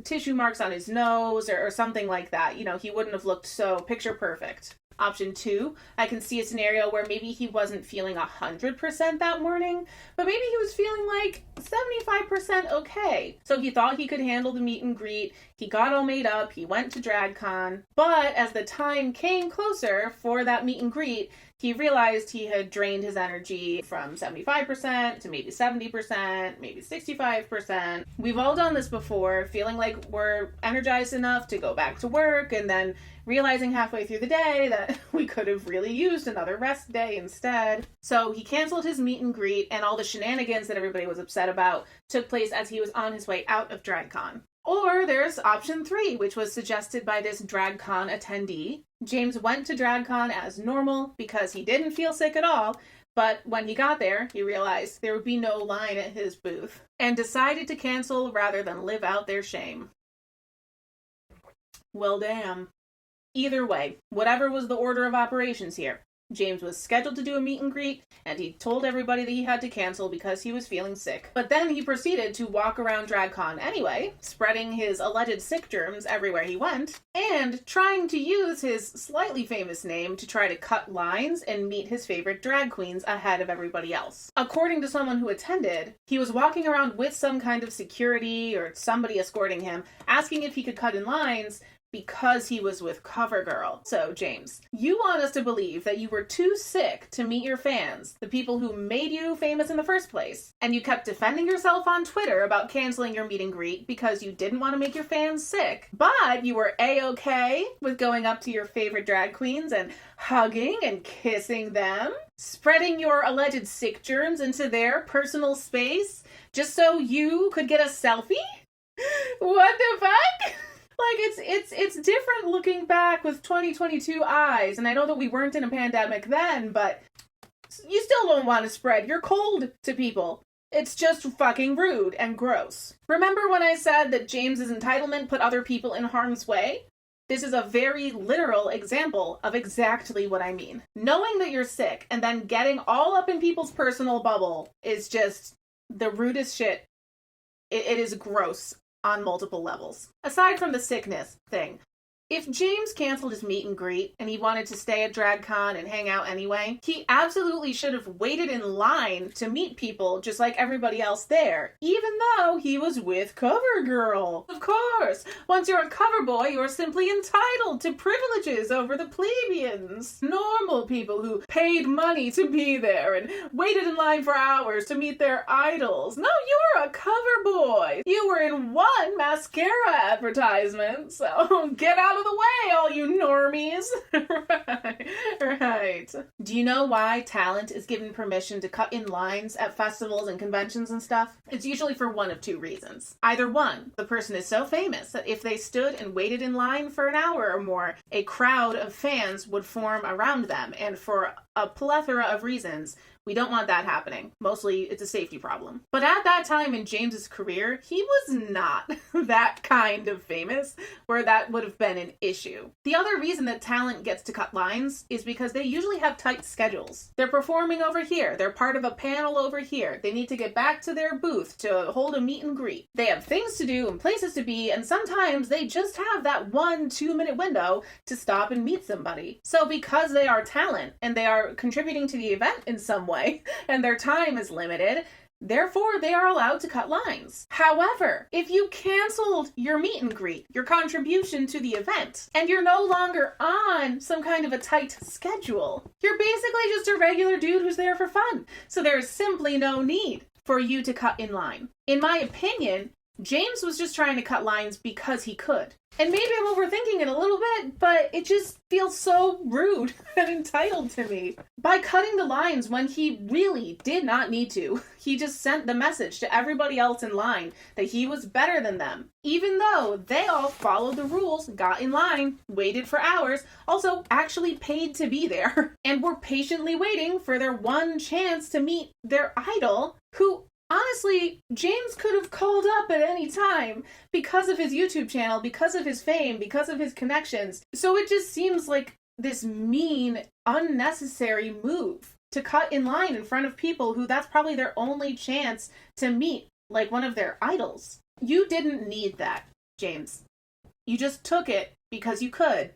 tissue marks on his nose or something like that. You know, he wouldn't have looked so picture perfect. Option 2, I can see a scenario where maybe he wasn't feeling 100% that morning, but maybe he was feeling like 75% okay. So he thought he could handle the meet and greet, he got all made up, he went to DragCon, but as the time came closer for that meet and greet, he realized he had drained his energy from 75% to maybe 70%, maybe 65%. We've all done this before, feeling like we're energized enough to go back to work and then realizing halfway through the day that we could have really used another rest day instead. So he canceled his meet and greet, and all the shenanigans that everybody was upset about took place as he was on his way out of DragCon. Or there's option 3, which was suggested by this DragCon attendee. James went to DragCon as normal because he didn't feel sick at all, but when he got there, he realized there would be no line at his booth, and decided to cancel rather than live out their shame. Well, damn. Either way, whatever was the order of operations here, James was scheduled to do a meet and greet, and he told everybody that he had to cancel because he was feeling sick. But then he proceeded to walk around DragCon anyway, spreading his alleged sick germs everywhere he went, and trying to use his slightly famous name to try to cut lines and meet his favorite drag queens ahead of everybody else. According to someone who attended, he was walking around with some kind of security or somebody escorting him, asking if he could cut in lines, because he was with CoverGirl. So, James, you want us to believe that you were too sick to meet your fans, the people who made you famous in the first place, and you kept defending yourself on Twitter about canceling your meet and greet because you didn't want to make your fans sick, but you were A-okay with going up to your favorite drag queens and hugging and kissing them, spreading your alleged sick germs into their personal space just so you could get a selfie? What the fuck? Like, it's different looking back with 2022 eyes, and I know that we weren't in a pandemic then, but you still don't want to spread your cold to people. It's just fucking rude and gross. Remember when I said that James's entitlement put other people in harm's way? This is a very literal example of exactly what I mean. Knowing that you're sick and then getting all up in people's personal bubble is just the rudest shit. It is gross on multiple levels. Aside from the sickness thing, if James canceled his meet and greet and he wanted to stay at DragCon and hang out anyway, he absolutely should have waited in line to meet people just like everybody else there, even though he was with CoverGirl. Of course, once you're a cover boy, you're simply entitled to privileges over the plebeians. Normal people who paid money to be there and waited in line for hours to meet their idols. No, you're a cover boy. You were in one mascara advertisement, so get out of the way, all you normies. Right. Do you know why talent is given permission to cut in lines at festivals and conventions and stuff? It's usually for one of two reasons. Either one, the person is so famous that if they stood and waited in line for an hour or more, a crowd of fans would form around them, and for a plethora of reasons. We don't want that happening. Mostly, it's a safety problem. But at that time in James's career, he was not that kind of famous where that would have been an issue. The other reason that talent gets to cut lines is because they usually have tight schedules. They're performing over here. They're part of a panel over here. They need to get back to their booth to hold a meet and greet. They have things to do and places to be, and sometimes they just have that 1-2 minute window to stop and meet somebody. So because they are talent and they are contributing to the event in some way, and their time is limited, therefore they are allowed to cut lines. However, if you canceled your meet and greet, your contribution to the event, and you're no longer on some kind of a tight schedule, you're basically just a regular dude who's there for fun. So there is simply no need for you to cut in line. In my opinion, James was just trying to cut lines because he could. And maybe I'm overthinking it a little bit, but it just feels so rude and entitled to me. By cutting the lines when he really did not need to, he just sent the message to everybody else in line that he was better than them. Even though they all followed the rules, got in line, waited for hours, also actually paid to be there, and were patiently waiting for their one chance to meet their idol, who honestly, James could have called up at any time because of his YouTube channel, because of his fame, because of his connections. So it just seems like this mean, unnecessary move to cut in line in front of people who that's probably their only chance to meet, like one of their idols. You didn't need that, James. You just took it because you could,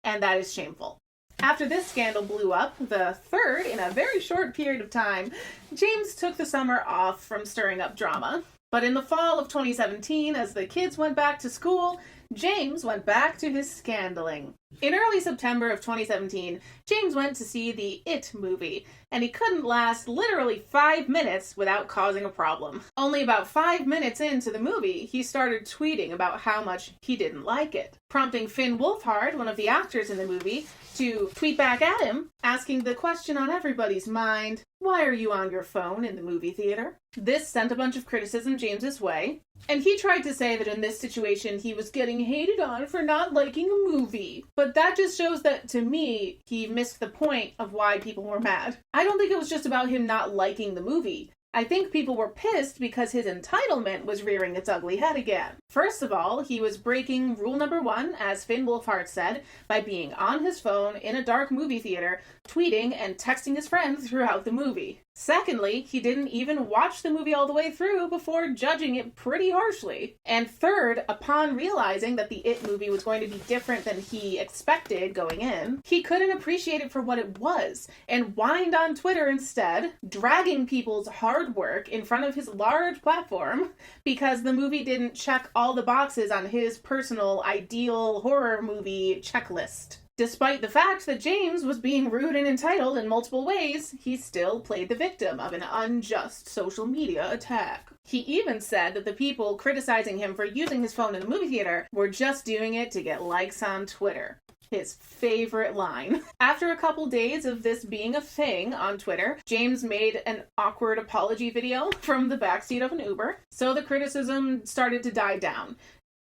and that is shameful. After this scandal blew up, the third in a very short period of time, James took the summer off from stirring up drama. But in the fall of 2017, as the kids went back to school, James went back to his scandaling. In early September of 2017, James went to see the It movie, and he couldn't last literally 5 minutes without causing a problem. Only about 5 minutes into the movie, he started tweeting about how much he didn't like it, prompting Finn Wolfhard, one of the actors in the movie, to tweet back at him, asking the question on everybody's mind, "Why are you on your phone in the movie theater?" This sent a bunch of criticism James's way, and he tried to say that in this situation he was getting hated on for not liking a movie. But that just shows that, to me, he missed the point of why people were mad. I don't think it was just about him not liking the movie. I think people were pissed because his entitlement was rearing its ugly head again. First of all, he was breaking rule number 1, as Finn Wolfhard said, by being on his phone in a dark movie theater, tweeting and texting his friends throughout the movie. Secondly, he didn't even watch the movie all the way through before judging it pretty harshly. And third, upon realizing that the It movie was going to be different than he expected going in, he couldn't appreciate it for what it was, and whined on Twitter instead, dragging people's hard work in front of his large platform because the movie didn't check all the boxes on his personal ideal horror movie checklist. Despite the fact that James was being rude and entitled in multiple ways, he still played the victim of an unjust social media attack. He even said that the people criticizing him for using his phone in the movie theater were just doing it to get likes on Twitter. His favorite line. After a couple days of this being a thing on Twitter, James made an awkward apology video from the backseat of an Uber, so the criticism started to die down.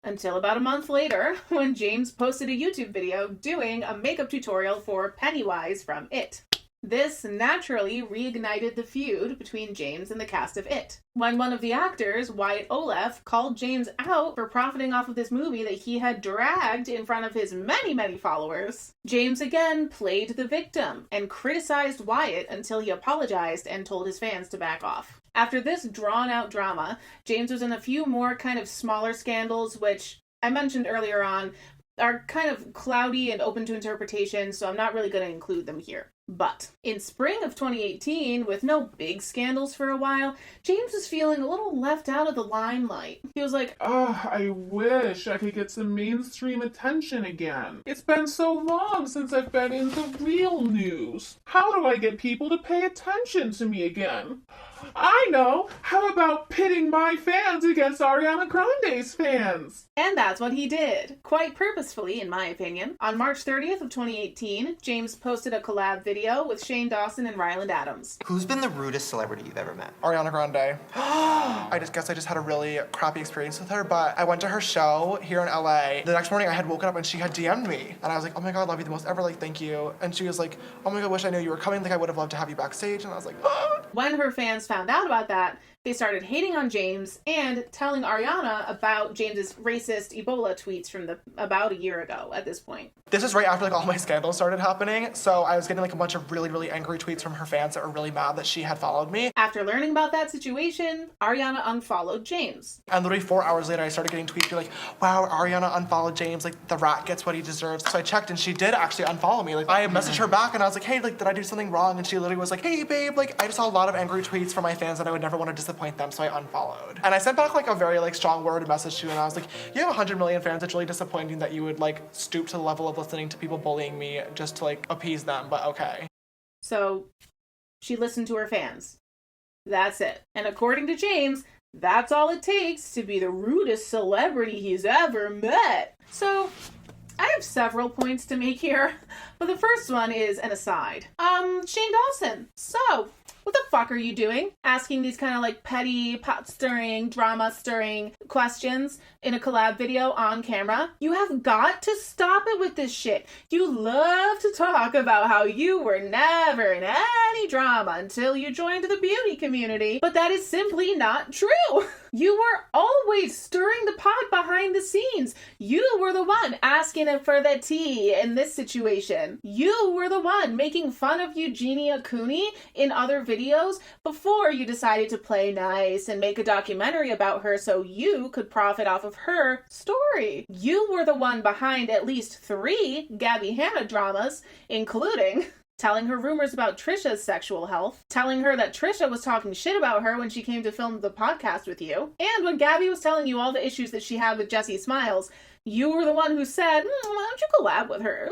Until about a month later, when James posted a YouTube video doing a makeup tutorial for Pennywise from It. This naturally reignited the feud between James and the cast of It. When one of the actors, Wyatt Oleff, called James out for profiting off of this movie that he had dragged in front of his many, many followers, James again played the victim and criticized Wyatt until he apologized and told his fans to back off. After this drawn-out drama, James was in a few more kind of smaller scandals, which I mentioned earlier on are kind of cloudy and open to interpretation, so I'm not really going to include them here. But in spring of 2018, with no big scandals for a while, James was feeling a little left out of the limelight. He was like, I wish I could get some mainstream attention again. It's been so long since I've been in the real news. How do I get people to pay attention to me again? I know. How about pitting my fans against Ariana Grande's fans? And that's what he did, quite purposefully in my opinion. On March 30th of 2018, James posted a collab video with Shane Dawson and Ryland Adams. Who's been the rudest celebrity you've ever met? Ariana Grande. I just had a really crappy experience with her, but I went to her show here in LA. The next morning I had woken up and she had DM'd me. And I was like, oh my God, love you the most ever, like, thank you. And she was like, oh my God, wish I knew you were coming. Like, I would have loved to have you backstage. And I was like, ah. When her fans found out about that, they started hating on James and telling Ariana about James's racist Ebola tweets from about a year ago at this point. This is right after like all my scandals started happening. So I was getting like a bunch of really, really angry tweets from her fans that were really mad that she had followed me. After learning about that situation, Ariana unfollowed James. And literally 4 hours later, I started getting tweets like, wow, Ariana unfollowed James. Like, the rat gets what he deserves. So I checked and she did actually unfollow me. Like, I messaged her back and I was like, hey, like, did I do something wrong? And she literally was like, hey, babe, like, I just saw a lot of angry tweets from my fans that I would never want to disappoint them. So I unfollowed. And I sent back like a very like strong worded message to her and I was like, you have 100 million fans. It's really disappointing that you would like stoop to the level of listening to people bullying me just to like appease them, but okay. So she listened to her fans. That's it. And according to James, that's all it takes to be the rudest celebrity he's ever met. So I have several points to make here, but the first one is an aside. Shane Dawson. So, what the fuck are you doing? Asking these kind of like petty, pot-stirring, drama-stirring questions in a collab video on camera? You have got to stop it with this shit. You love to talk about how you were never in any drama until you joined the beauty community, but that is simply not true. You were always stirring the pot behind the scenes. You were the one asking him for the tea in this situation. You were the one making fun of Eugenia Cooney in other videos before you decided to play nice and make a documentary about her so you could profit off of her story. You were the one behind at least 3 Gabby Hanna dramas, including telling her rumors about Trisha's sexual health, telling her that Trisha was talking shit about her when she came to film the podcast with you, and when Gabby was telling you all the issues that she had with Jessie Smiles, you were the one who said, why don't you collab with her?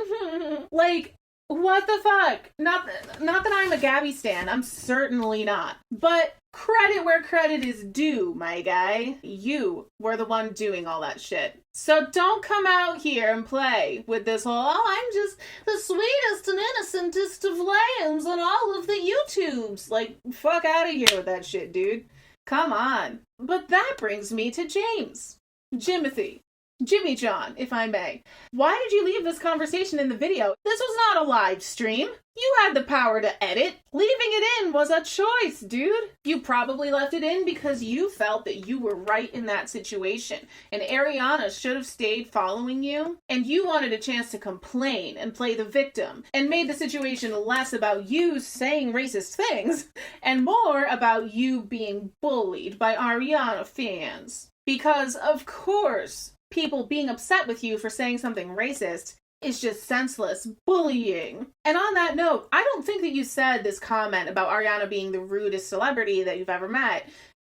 Like, what the fuck? Not that I'm a Gabby stan, I'm certainly not. But credit where credit is due, my guy. You were the one doing all that shit. So don't come out here and play with this whole, oh, I'm just the sweetest and innocentest of lambs on all of the YouTubes. Like, fuck out of here with that shit, dude. Come on. But that brings me to James. Jimmy John, if I may. Why did you leave this conversation in the video? This was not a live stream. You had the power to edit. Leaving it in was a choice, dude. You probably left it in because you felt that you were right in that situation, and Ariana should have stayed following you, and you wanted a chance to complain and play the victim, and made the situation less about you saying racist things, and more about you being bullied by Ariana fans. Because, of course, people being upset with you for saying something racist is just senseless bullying. And on that note, I don't think that you said this comment about Ariana being the rudest celebrity that you've ever met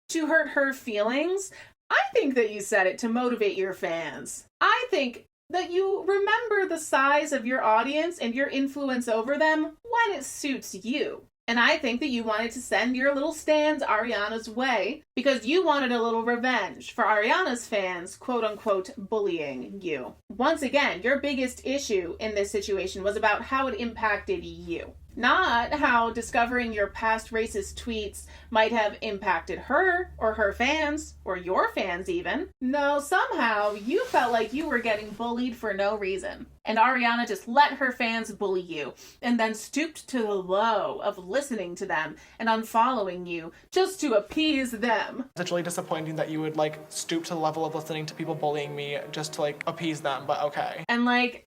to hurt her feelings. I think that you said it to motivate your fans. I think that you remember the size of your audience and your influence over them when it suits you. And I think that you wanted to send your little stans Ariana's way because you wanted a little revenge for Ariana's fans, quote unquote, bullying you. Once again, your biggest issue in this situation was about how it impacted you. Not how discovering your past racist tweets might have impacted her or her fans or your fans even. No, somehow you felt like you were getting bullied for no reason. And Ariana just let her fans bully you and then stooped to the low of listening to them and unfollowing you just to appease them. It's really disappointing that you would like stoop to the level of listening to people bullying me just to like appease them, but okay. And like,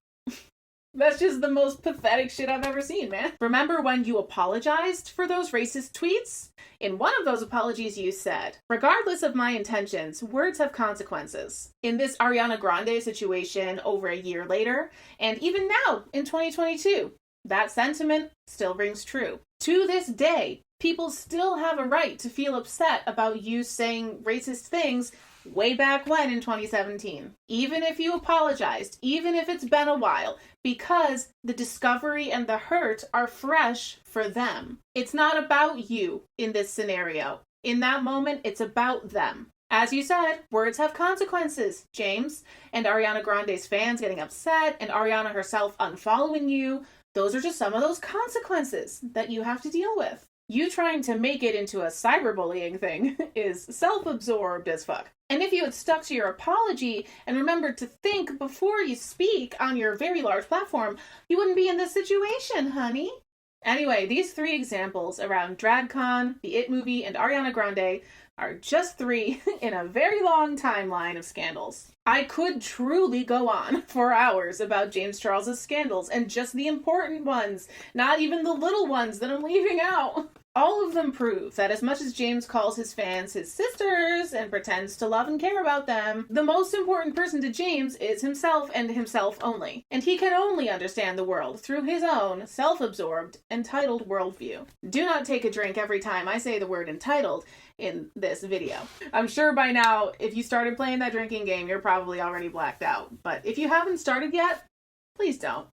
that's just the most pathetic shit I've ever seen, man. Remember when you apologized for those racist tweets? In one of those apologies you said, regardless of my intentions, words have consequences. In this Ariana Grande situation over a year later, and even now in 2022, that sentiment still rings true. To this day, people still have a right to feel upset about you saying racist things way back when in 2017. Even if you apologized, even if it's been a while, because the discovery and the hurt are fresh for them. It's not about you in this scenario. In that moment, it's about them. As you said, words have consequences, James. And Ariana Grande's fans getting upset, and Ariana herself unfollowing you, those are just some of those consequences that you have to deal with. You trying to make it into a cyberbullying thing is self-absorbed as fuck. And if you had stuck to your apology and remembered to think before you speak on your very large platform, you wouldn't be in this situation, honey. Anyway, these 3 examples around DragCon, the It movie, and Ariana Grande are just 3 in a very long timeline of scandals. I could truly go on for hours about James Charles's scandals, and just the important ones, not even the little ones that I'm leaving out. All of them prove that as much as James calls his fans his sisters and pretends to love and care about them, the most important person to James is himself and himself only. And he can only understand the world through his own self-absorbed, entitled worldview. Do not take a drink every time I say the word entitled in this video. I'm sure by now, if you started playing that drinking game, you're probably already blacked out. But if you haven't started yet, please don't.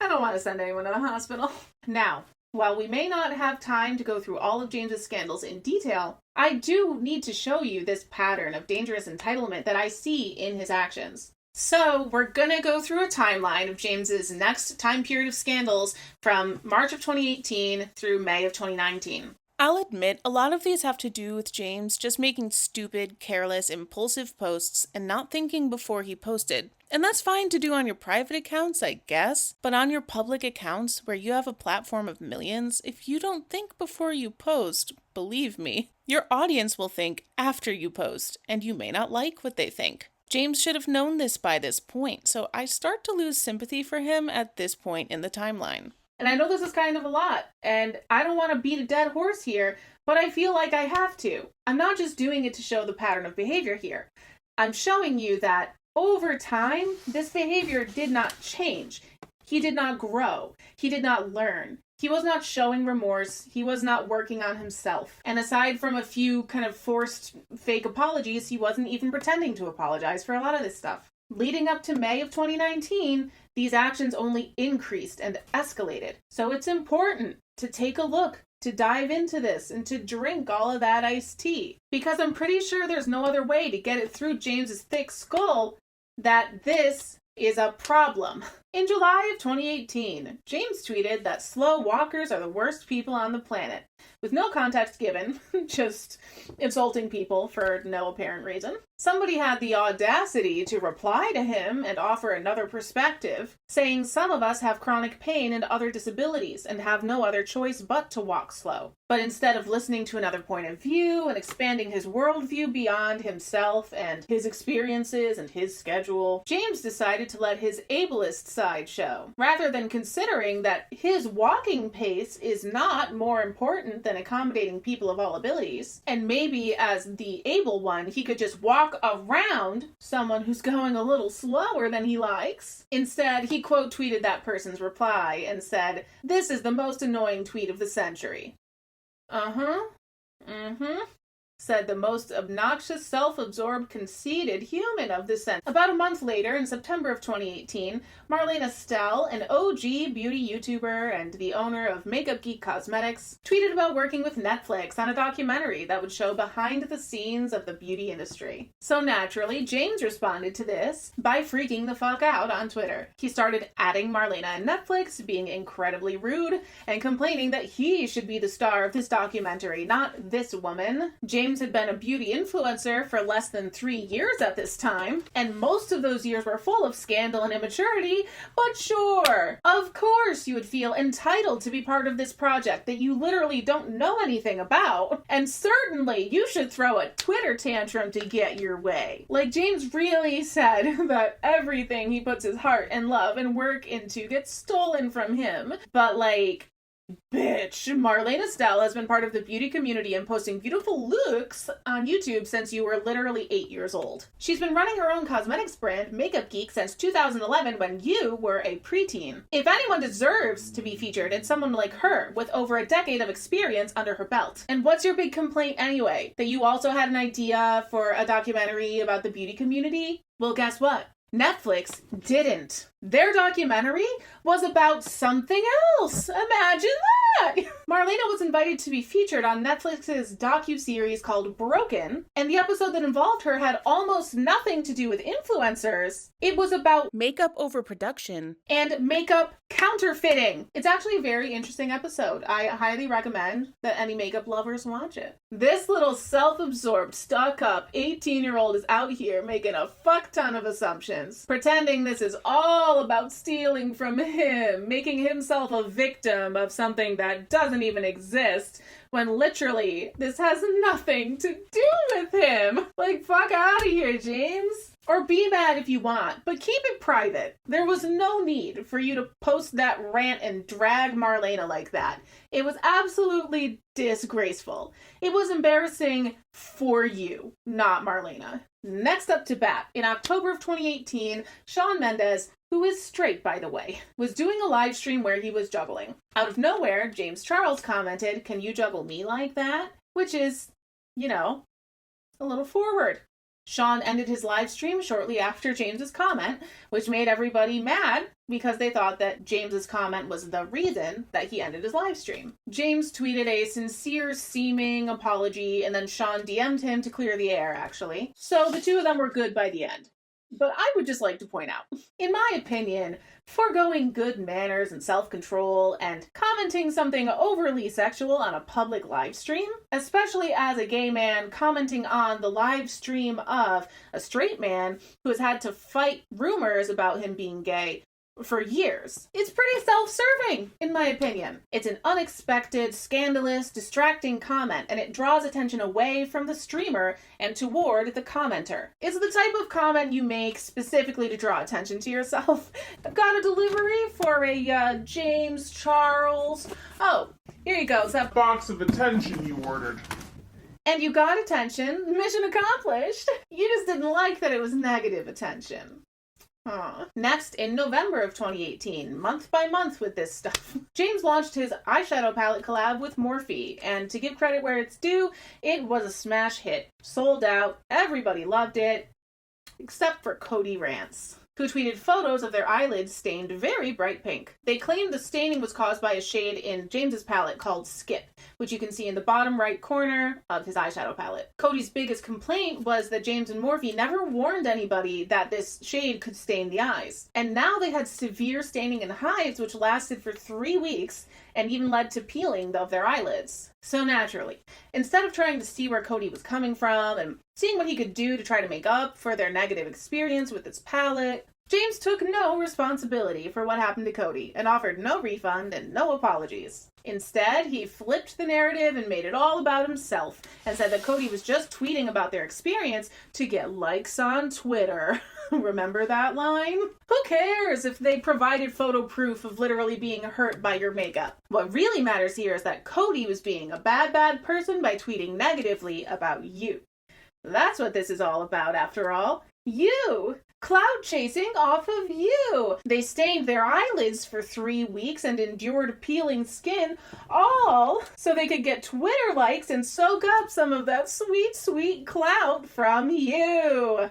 I don't want to send anyone to the hospital. Now, while we may not have time to go through all of James's scandals in detail, I do need to show you this pattern of dangerous entitlement that I see in his actions. So we're gonna go through a timeline of James's next time period of scandals from March of 2018 through May of 2019. I'll admit, a lot of these have to do with James just making stupid, careless, impulsive posts and not thinking before he posted. And that's fine to do on your private accounts, I guess, but on your public accounts, where you have a platform of millions, if you don't think before you post, believe me, your audience will think after you post, and you may not like what they think. James should have known this by this point, so I start to lose sympathy for him at this point in the timeline. And I know this is kind of a lot, and I don't want to beat a dead horse here, but I feel like I have to. I'm not just doing it to show the pattern of behavior here. I'm showing you that over time, this behavior did not change. He did not grow. He did not learn. He was not showing remorse. He was not working on himself. And aside from a few kind of forced fake apologies, he wasn't even pretending to apologize for a lot of this stuff. Leading up to May of 2019, these actions only increased and escalated. So it's important to take a look, to dive into this, and to drink all of that iced tea. Because I'm pretty sure there's no other way to get it through James's thick skull that this is a problem. In July of 2018, James tweeted that slow walkers are the worst people on the planet, with no context given, just insulting people for no apparent reason. Somebody had the audacity to reply to him and offer another perspective, saying some of us have chronic pain and other disabilities and have no other choice but to walk slow. But instead of listening to another point of view and expanding his worldview beyond himself and his experiences and his schedule, James decided to let his ableist side show, rather than considering that his walking pace is not more important than accommodating people of all abilities. And maybe as the able one, he could just walk around someone who's going a little slower than he likes. Instead, he quote tweeted that person's reply and said, "This is the most annoying tweet of the century." Said the most obnoxious, self-absorbed, conceited human of the century. About a month later, in September of 2018, Marlena Stell, an OG beauty YouTuber and the owner of Makeup Geek Cosmetics, tweeted about working with Netflix on a documentary that would show behind the scenes of the beauty industry. So naturally, James responded to this by freaking the fuck out on Twitter. He started adding Marlena and Netflix, being incredibly rude, and complaining that he should be the star of this documentary, not this woman. James had been a beauty influencer for less than 3 years at this time, and most of those years were full of scandal and immaturity, but sure, of course you would feel entitled to be part of this project that you literally don't know anything about, and certainly you should throw a Twitter tantrum to get your way. Like, James really said that everything he puts his heart and love and work into gets stolen from him, but like, Bitch, Marlena Stell has been part of the beauty community and posting beautiful looks on YouTube since you were literally 8 years old. She's been running her own cosmetics brand, Makeup Geek, since 2011 when you were a preteen. If anyone deserves to be featured, it's someone like her with over a decade of experience under her belt. And what's your big complaint anyway? That you also had an idea for a documentary about the beauty community? Well, guess what? Netflix didn't. Their documentary was about something else. Imagine that! Marlena was invited to be featured on Netflix's docuseries called Broken, and the episode that involved her had almost nothing to do with influencers. It was about Makeup overproduction and makeup counterfeiting. It's actually a very interesting episode. I highly recommend that any makeup lovers watch it. This little self-absorbed, stuck-up 18-year-old is out here making a fuck ton of assumptions, pretending this is all about stealing from him, making himself a victim of something that doesn't even exist, when literally this has nothing to do with him. Like, fuck out of here, James. Or be mad if you want, but keep it private. There was no need for you to post that rant and drag Marlena like that. It was absolutely disgraceful. It was embarrassing for you, not Marlena. Next up to bat, in October of 2018, Shawn Mendez, who is straight by the way, was doing a live stream where he was juggling. Out of nowhere, James Charles commented, "Can you juggle me like that?" Which is, you know, a little forward. Shawn ended his live stream shortly after James's comment, which made everybody mad because they thought that James's comment was the reason that he ended his live stream. James tweeted a sincere seeming apology, and then Shawn DM'd him to clear the air, actually. So the two of them were good by the end. But I would just like to point out, in my opinion, foregoing good manners and self-control and commenting something overly sexual on a public live stream, especially as a gay man commenting on the live stream of a straight man who has had to fight rumors about him being gay for years. It's pretty self-serving, in my opinion. It's an unexpected, scandalous, distracting comment, and it draws attention away from the streamer and toward the commenter. It's the type of comment you make specifically to draw attention to yourself. I've got a delivery for a James Charles. Oh, here you go. It's that Box of attention you ordered. And you got attention. Mission accomplished. You just didn't like that it was negative attention. Next, in November of 2018, month by month with this stuff, James launched his eyeshadow palette collab with Morphe, and to give credit where it's due, it was a smash hit. Sold out, everybody loved it, except for KodeeRants, who tweeted photos of their eyelids stained very bright pink. They claimed the staining was caused by a shade in James's palette called Skip, which you can see in the bottom right corner of his eyeshadow palette. Kodee's biggest complaint was that James and Morphe never warned anybody that this shade could stain the eyes. And now they had severe staining and hives, which lasted for 3 weeks and even led to peeling of their eyelids. So naturally, instead of trying to see where Kodee was coming from and seeing what he could do to try to make up for their negative experience with its palette, James took no responsibility for what happened to Kodee and offered no refund and no apologies. Instead, he flipped the narrative and made it all about himself and said that Kodee was just tweeting about their experience to get likes on Twitter. Remember that line? Who cares if they provided photo proof of literally being hurt by your makeup? What really matters here is that Kodee was being a bad person by tweeting negatively about you. That's what this is all about, after all. You! Cloud chasing off of you! They stained their eyelids for 3 weeks and endured peeling skin, all so they could get Twitter likes and soak up some of that sweet, sweet clout from you.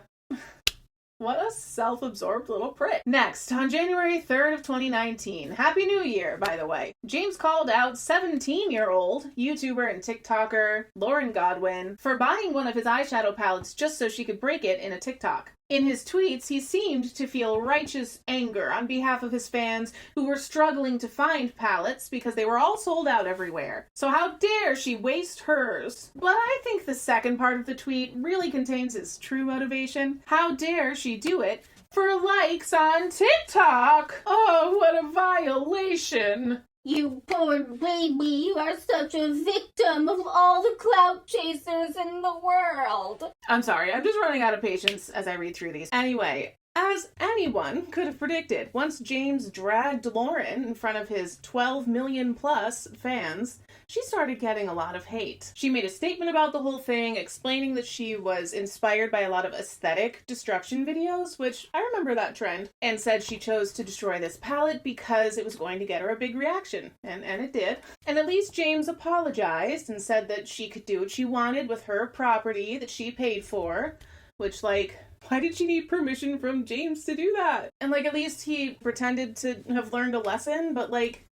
What a self-absorbed little prick. Next, on January 3rd of 2019, Happy New Year, by the way, James called out 17-year-old YouTuber and TikToker Lauren Godwin for buying one of his eyeshadow palettes just so she could break it in a TikTok. In his tweets, he seemed to feel righteous anger on behalf of his fans who were struggling to find palettes because they were all sold out everywhere. So how dare she waste hers? But I think the second part of the tweet really contains his true motivation. How dare she do it for likes on TikTok? Oh, what a violation. You poor baby, you are such a victim of all the clout chasers in the world. I'm sorry, I'm just running out of patience as I read through these. Anyway, As anyone could have predicted, once James dragged Lauren in front of his 12 million plus fans, she started getting a lot of hate. She made a statement about the whole thing, explaining that she was inspired by a lot of aesthetic destruction videos, which I remember that trend, and said she chose to destroy this palette because it was going to get her a big reaction, and it did. And at least James apologized and said that she could do what she wanted with her property that she paid for, which, like, why did she need permission from James to do that? And, like, at least he pretended to have learned a lesson, but, like,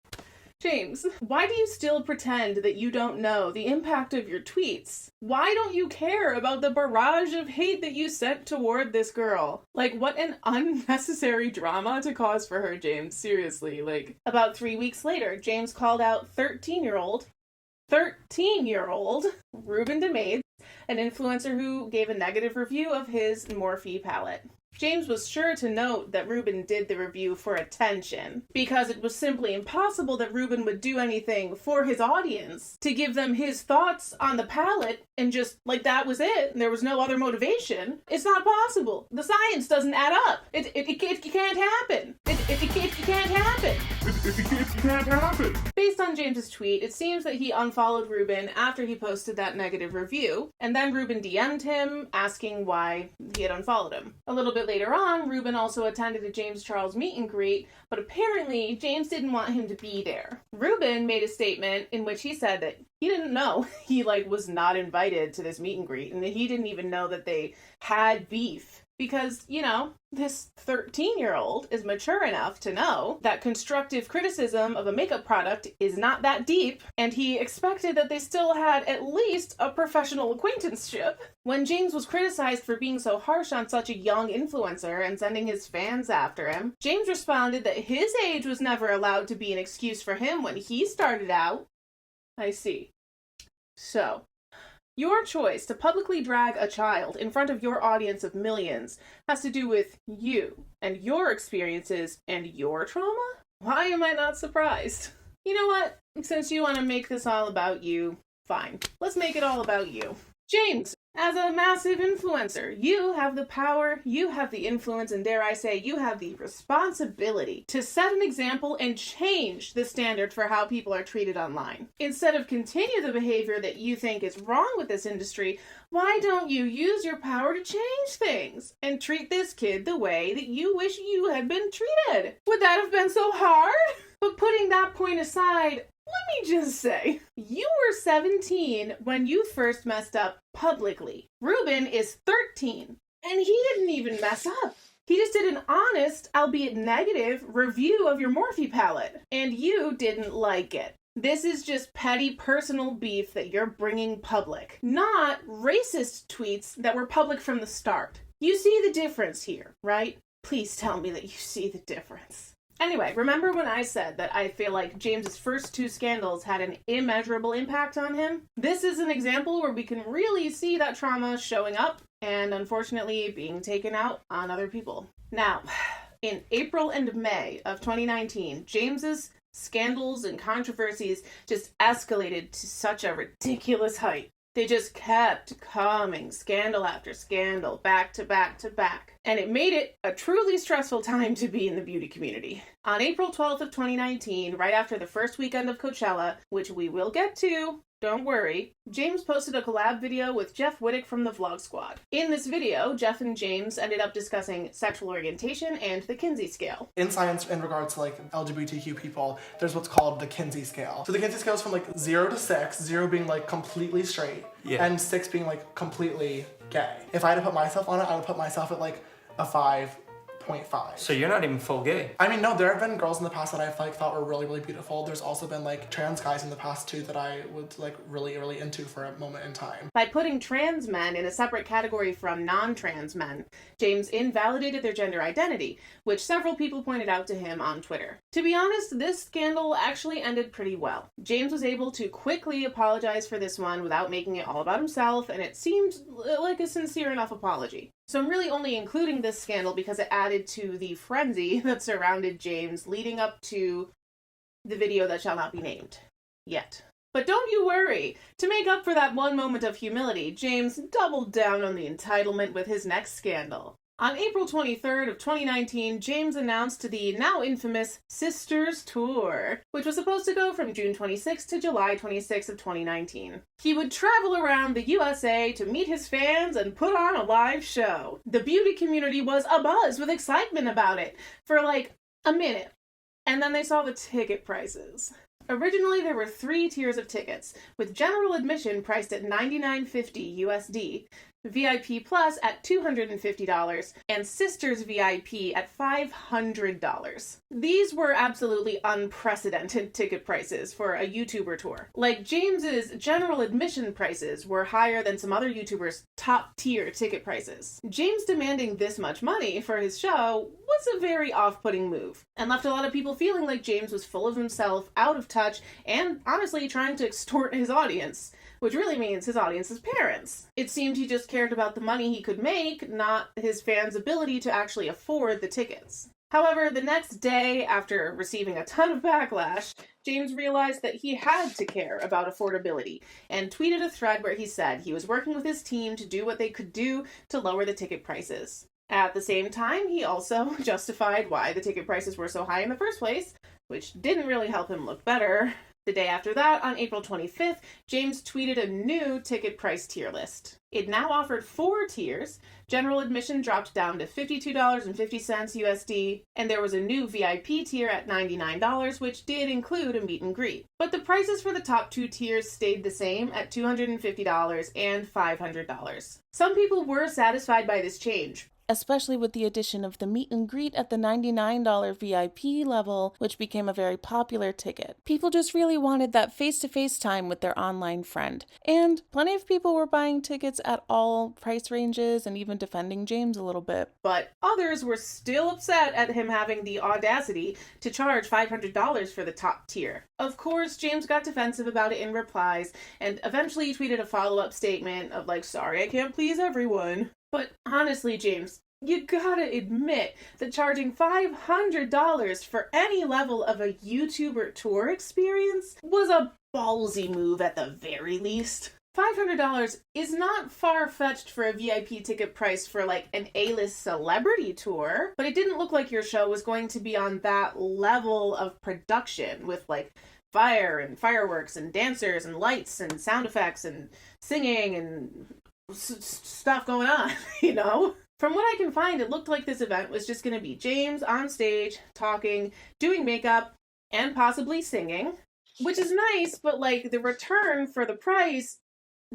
James, why do you still pretend that you don't know the impact of your tweets? Why don't you care about the barrage of hate that you sent toward this girl? Like, what an unnecessary drama to cause for her, James. Seriously, like, about 3 weeks later, James called out 13-year-old Reuben de Maid, an influencer who gave a negative review of his Morphe palette. James was sure to note that Reuben did the review for attention, because it was simply impossible that Reuben would do anything for his audience to give them his thoughts on the palette and just, like, that was it, and there was no other motivation. It's not possible. The science doesn't add up. It can't happen. It can't happen. It can't happen. Based on James's tweet, it seems that he unfollowed Reuben after he posted that negative review, and then Reuben DM'd him asking why he had unfollowed him. A little bit later on, Reuben also attended a James Charles meet and greet, but apparently James didn't want him to be there. Reuben made a statement in which he said that he didn't know he, like, was not invited to this meet and greet, and that he didn't even know that they had beef. Because, you know, this 13-year-old is mature enough to know that constructive criticism of a makeup product is not that deep, and he expected that they still had at least a professional acquaintanceship. When James was criticized for being so harsh on such a young influencer and sending his fans after him, James responded that his age was never allowed to be an excuse for him when he started out. I see. So, your choice to publicly drag a child in front of your audience of millions has to do with you and your experiences and your trauma? Why am I not surprised? You know what? Since you want to make this all about you, fine. Let's make it all about you. James, as a massive influencer, you have the power, you have the influence, and dare I say, you have the responsibility to set an example and change the standard for how people are treated online. Instead of continue the behavior that you think is wrong with this industry, why don't you use your power to change things and treat this kid the way that you wish you had been treated? Would that have been so hard? But putting that point aside, let me just say, you were 17 when you first messed up publicly. Reuben is 13, and he didn't even mess up. He just did an honest, albeit negative, review of your Morphe palette, and you didn't like it. This is just petty personal beef that you're bringing public, not racist tweets that were public from the start. You see the difference here, right? Please tell me that you see the difference. Anyway, remember when I said that I feel like James's first two scandals had an immeasurable impact on him? This is an example where we can really see that trauma showing up and unfortunately being taken out on other people. Now, in April and May of 2019, James's scandals and controversies just escalated to such a ridiculous height. They just kept coming, scandal after scandal, back to back to back. And it made it a truly stressful time to be in the beauty community. On April 12th of 2019, right after the first weekend of Coachella, which we will get to, don't worry, James posted a collab video with Jeff Wittick from the Vlog Squad. In this video, Jeff and James ended up discussing sexual orientation and the Kinsey scale. In science, in regards to like LGBTQ people, there's what's called the Kinsey scale. So the Kinsey scale is from like 0 to 6, 0 being like completely straight, and 6 being like completely gay. If I had to put myself on it, I would put myself at like a 5.5. So you're not even full gay? I mean, no, there have been girls in the past that I've like thought were really, really beautiful. There's also been like trans guys in the past too that I was like really, really into for a moment in time. By putting trans men in a separate category from non-trans men, James invalidated their gender identity, which several people pointed out to him on Twitter. To be honest, this scandal actually ended pretty well. James was able to quickly apologize for this one without making it all about himself, and it seemed like a sincere enough apology. So I'm really only including this scandal because it added to the frenzy that surrounded James leading up to the video that shall not be named yet. But don't you worry. To make up for that one moment of humility, James doubled down on the entitlement with his next scandal. On April 23rd of 2019, James announced the now infamous Sisters Tour, which was supposed to go from June 26th to July 26th of 2019. He would travel around the USA to meet his fans and put on a live show. The beauty community was abuzz with excitement about it for like a minute, and then they saw the ticket prices. Originally, there were 3 tiers of tickets, with general admission priced at $99.50 USD, VIP Plus at $250, and Sisters VIP at $500. These were absolutely unprecedented ticket prices for a YouTuber tour. Like, James's general admission prices were higher than some other YouTubers' top-tier ticket prices. James demanding this much money for his show was a very off-putting move, and left a lot of people feeling like James was full of himself, out of touch, and honestly trying to extort his audience, which really means his audience's parents. It seemed he just cared about the money he could make, not his fans' ability to actually afford the tickets. However, the next day, after receiving a ton of backlash, James realized that he had to care about affordability, and tweeted a thread where he said he was working with his team to do what they could do to lower the ticket prices. At the same time, he also justified why the ticket prices were so high in the first place, which didn't really help him look better. The day after that, on April 25th, James tweeted a new ticket price tier list. It now offered 4 tiers. General admission dropped down to $52.50 USD, and there was a new VIP tier at $99, which did include a meet and greet. But the prices for the top 2 tiers stayed the same at $250 and $500. Some people were satisfied by this change, especially with the addition of the meet and greet at the $99 VIP level, which became a very popular ticket. People just really wanted that face-to-face time with their online friend. And plenty of people were buying tickets at all price ranges and even defending James a little bit. But others were still upset at him having the audacity to charge $500 for the top tier. Of course, James got defensive about it in replies, and eventually tweeted a follow-up statement of like, sorry, I can't please everyone. But honestly, James, you gotta admit that charging $500 for any level of a YouTuber tour experience was a ballsy move at the very least. $500 is not far-fetched for a VIP ticket price for like an A-list celebrity tour, but it didn't look like your show was going to be on that level of production with like fire and fireworks and dancers and lights and sound effects and singing and stuff going on, you know? From what I can find, it looked like this event was just going to be James on stage, talking, doing makeup, and possibly singing, which is nice, but like the return for the price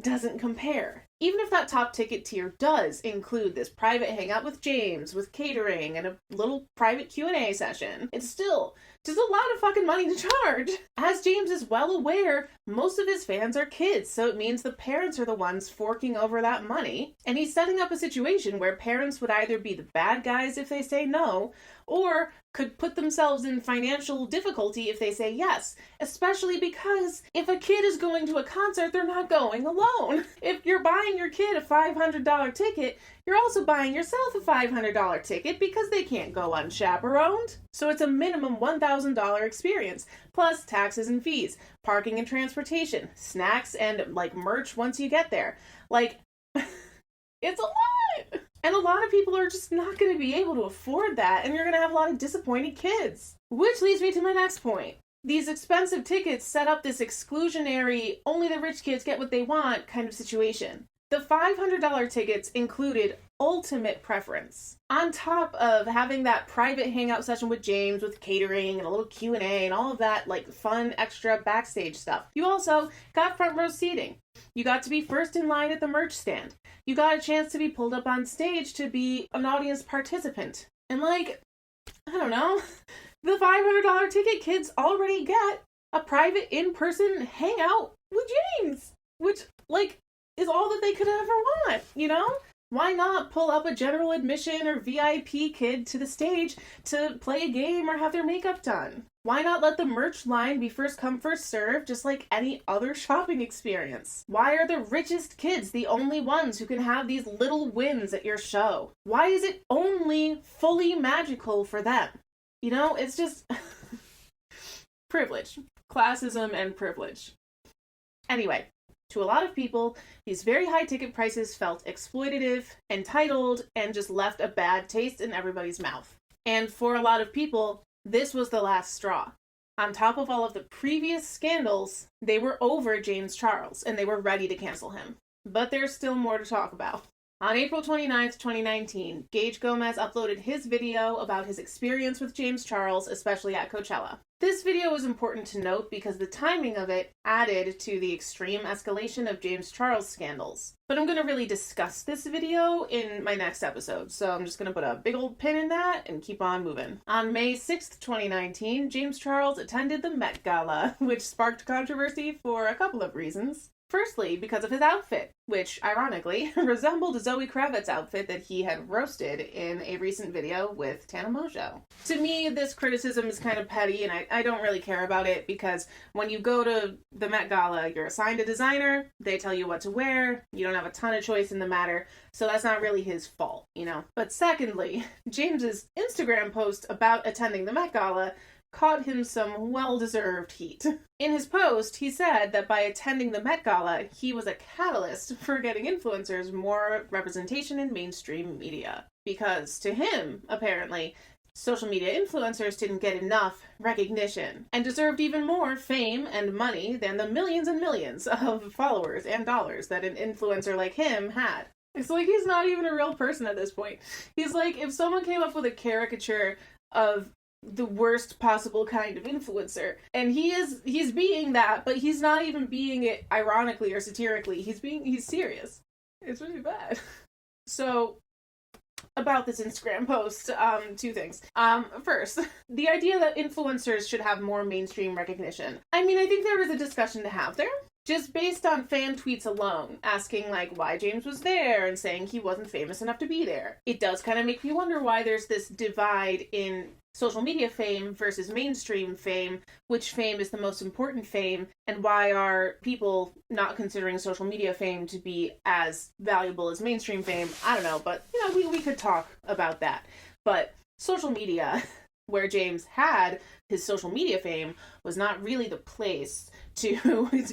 doesn't compare. Even if that top ticket tier does include this private hangout with James, with catering, and a little private Q&A session, it's still just a lot of fucking money to charge. As James is well aware, most of his fans are kids, so it means the parents are the ones forking over that money, and he's setting up a situation where parents would either be the bad guys if they say no, or could put themselves in financial difficulty if they say yes, especially because if a kid is going to a concert, they're not going alone. If you're buying your kid a $500 ticket, you're also buying yourself a $500 ticket because they can't go unchaperoned. So it's a minimum $1,000 experience, plus taxes and fees, parking and transportation, snacks, and like merch once you get there. Like, it's a lot! And a lot of people are just not going to be able to afford that, and you're going to have a lot of disappointed kids. Which leads me to my next point. These expensive tickets set up this exclusionary, only the rich kids get what they want kind of situation. The $500 tickets included ultimate preference. On top of having that private hangout session with James with catering and a little Q&A and all of that like fun extra backstage stuff, you also got front row seating. You got to be first in line at the merch stand. You got a chance to be pulled up on stage to be an audience participant. And like, I don't know, the $500 ticket kids already get a private in-person hangout with James, which like is all that they could ever want, you know? Why not pull up a general admission or VIP kid to the stage to play a game or have their makeup done? Why not let the merch line be first come, first serve, just like any other shopping experience? Why are the richest kids the only ones who can have these little wins at your show? Why is it only fully magical for them? You know, it's just privilege. Classism and privilege. Anyway, To a lot of people, these very high ticket prices felt exploitative, entitled, and just left a bad taste in everybody's mouth. And for a lot of people, this was the last straw. On top of all of the previous scandals, they were over James Charles, and they were ready to cancel him. But there's still more to talk about. On April 29th, 2019, Gage Gomez uploaded his video about his experience with James Charles, especially at Coachella. This video is important to note because the timing of it added to the extreme escalation of James Charles scandals. But I'm going to really discuss this video in my next episode, so I'm just going to put a big old pin in that and keep on moving. On May 6th, 2019, James Charles attended the Met Gala, which sparked controversy for a couple of reasons. Firstly, because of his outfit, which, ironically, resembled Zoe Kravitz's outfit that he had roasted in a recent video with Tana Mongeau. To me, this criticism is kind of petty, and I don't really care about it, because when you go to the Met Gala, you're assigned a designer, they tell you what to wear, you don't have a ton of choice in the matter, so that's not really his fault, you know? But secondly, James's Instagram post about attending the Met Gala caught him some well-deserved heat. In his post, he said that by attending the Met Gala, he was a catalyst for getting influencers more representation in mainstream media. Because, to him, apparently, social media influencers didn't get enough recognition and deserved even more fame and money than the millions and millions of followers and dollars that an influencer like him had. It's like he's not even a real person at this point. He's like, if someone came up with a caricature of the worst possible kind of influencer, and he's being that, but he's not even being it ironically or satirically. He's serious. It's really bad. So, about this Instagram post, two things. First, the idea that influencers should have more mainstream recognition. I mean, I think there is a discussion to have there. Just based on fan tweets alone, asking like why James was there and saying he wasn't famous enough to be there. It does kind of make me wonder why there's this divide in social media fame versus mainstream fame, which fame is the most important fame, and why are people not considering social media fame to be as valuable as mainstream fame? I don't know, but you know, we could talk about that. But social media, where James had his social media fame, was not really the place to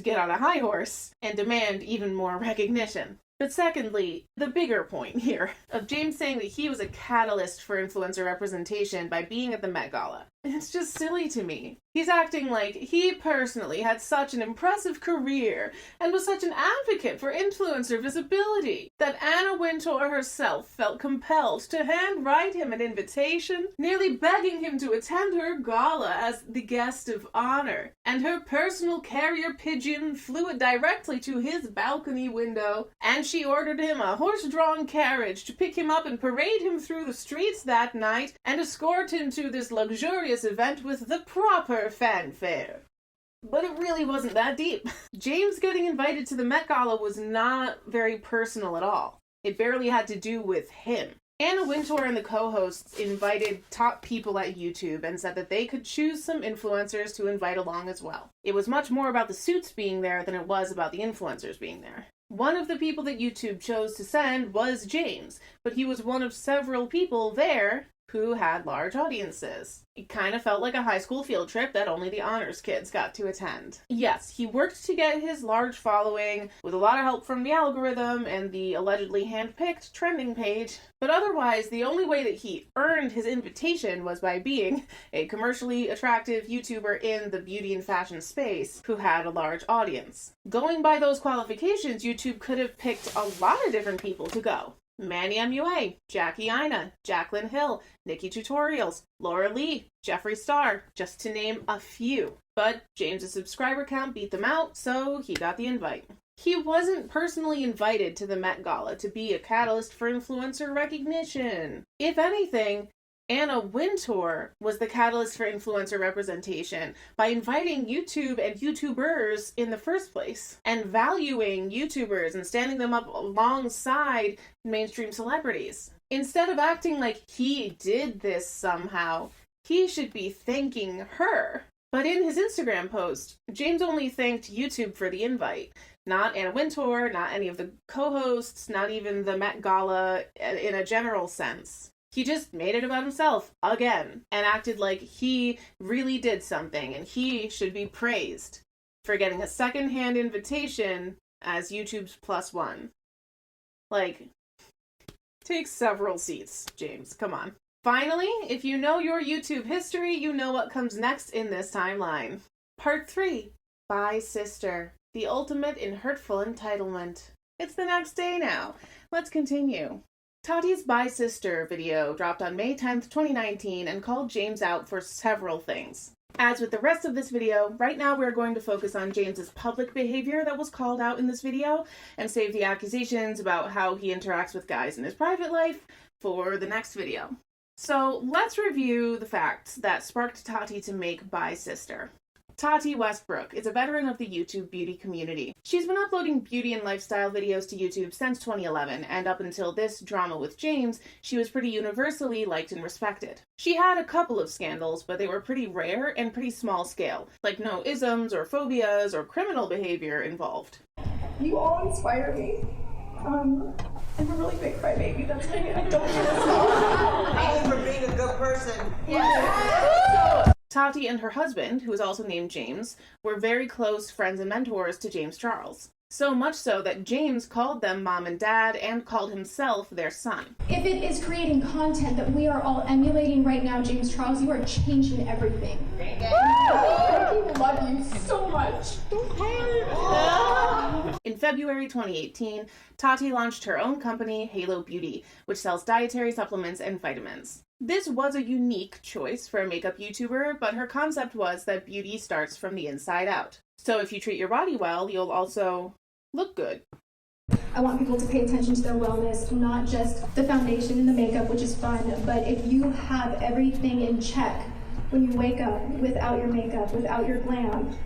get on a high horse and demand even more recognition. But secondly, the bigger point here of James saying that he was a catalyst for influencer representation by being at the Met Gala. It's just silly to me. He's acting like he personally had such an impressive career and was such an advocate for influencer visibility that Anna Wintour herself felt compelled to handwrite him an invitation, nearly begging him to attend her gala as the guest of honor. And her personal carrier pigeon flew it directly to his balcony window, and she ordered him a horse-drawn carriage to pick him up and parade him through the streets that night and escort him to this luxurious event with the proper fanfare. But it really wasn't that deep. James getting invited to the Met Gala was not very personal at all. It barely had to do with him. Anna Wintour and the co-hosts invited top people at YouTube and said that they could choose some influencers to invite along as well. It was much more about the suits being there than it was about the influencers being there. One of the people that YouTube chose to send was James, but he was one of several people there who had large audiences. It kind of felt like a high school field trip that only the honors kids got to attend. Yes, he worked to get his large following with a lot of help from the algorithm and the allegedly hand-picked trending page, but otherwise the only way that he earned his invitation was by being a commercially attractive YouTuber in the beauty and fashion space who had a large audience. Going by those qualifications, YouTube could have picked a lot of different people to go. Manny MUA, Jackie Ina, Jaclyn Hill, Nikki Tutorials, Laura Lee, Jeffree Star, just to name a few. But James's subscriber count beat them out, so he got the invite. He wasn't personally invited to the Met Gala to be a catalyst for influencer recognition. If anything, Anna Wintour was the catalyst for influencer representation by inviting YouTube and YouTubers in the first place and valuing YouTubers and standing them up alongside mainstream celebrities. Instead of acting like he did this somehow, he should be thanking her. But in his Instagram post, James only thanked YouTube for the invite. Not Anna Wintour, not any of the co-hosts, not even the Met Gala in a general sense. He just made it about himself again and acted like he really did something and he should be praised for getting a second-hand invitation as YouTube's +1. Like, take several seats, James. Come on. Finally, if you know your YouTube history, you know what comes next in this timeline. Part 3. Bi Sister. The ultimate in hurtful entitlement. It's the next day now. Let's continue. Tati's Bi Sister video dropped on May 10th, 2019 and called James out for several things. As with the rest of this video, right now we're going to focus on James's public behavior that was called out in this video and save the accusations about how he interacts with guys in his private life for the next video. So let's review the facts that sparked Tati to make Bi Sister. Tati Westbrook is a veteran of the YouTube beauty community. She's been uploading beauty and lifestyle videos to YouTube since 2011, and up until this drama with James, she was pretty universally liked and respected. She had a couple of scandals, but they were pretty rare and pretty small scale, like no isms or phobias or criminal behavior involved. You all inspire me. I'm a really big crybaby. That's why I don't do this. Thank you for being a good person. Yeah. Tati and her husband, who is also named James, were very close friends and mentors to James Charles. So much so that James called them mom and dad and called himself their son. If it is creating content that we are all emulating right now, James Charles, you are changing everything. I love you so much. In February 2018, Tati launched her own company, Halo Beauty, which sells dietary supplements and vitamins. This was a unique choice for a makeup YouTuber, but her concept was that beauty starts from the inside out. So if you treat your body well, you'll also look good. I want people to pay attention to their wellness, not just the foundation and the makeup, which is fun, but if you have everything in check when you wake up without your makeup, without your glam,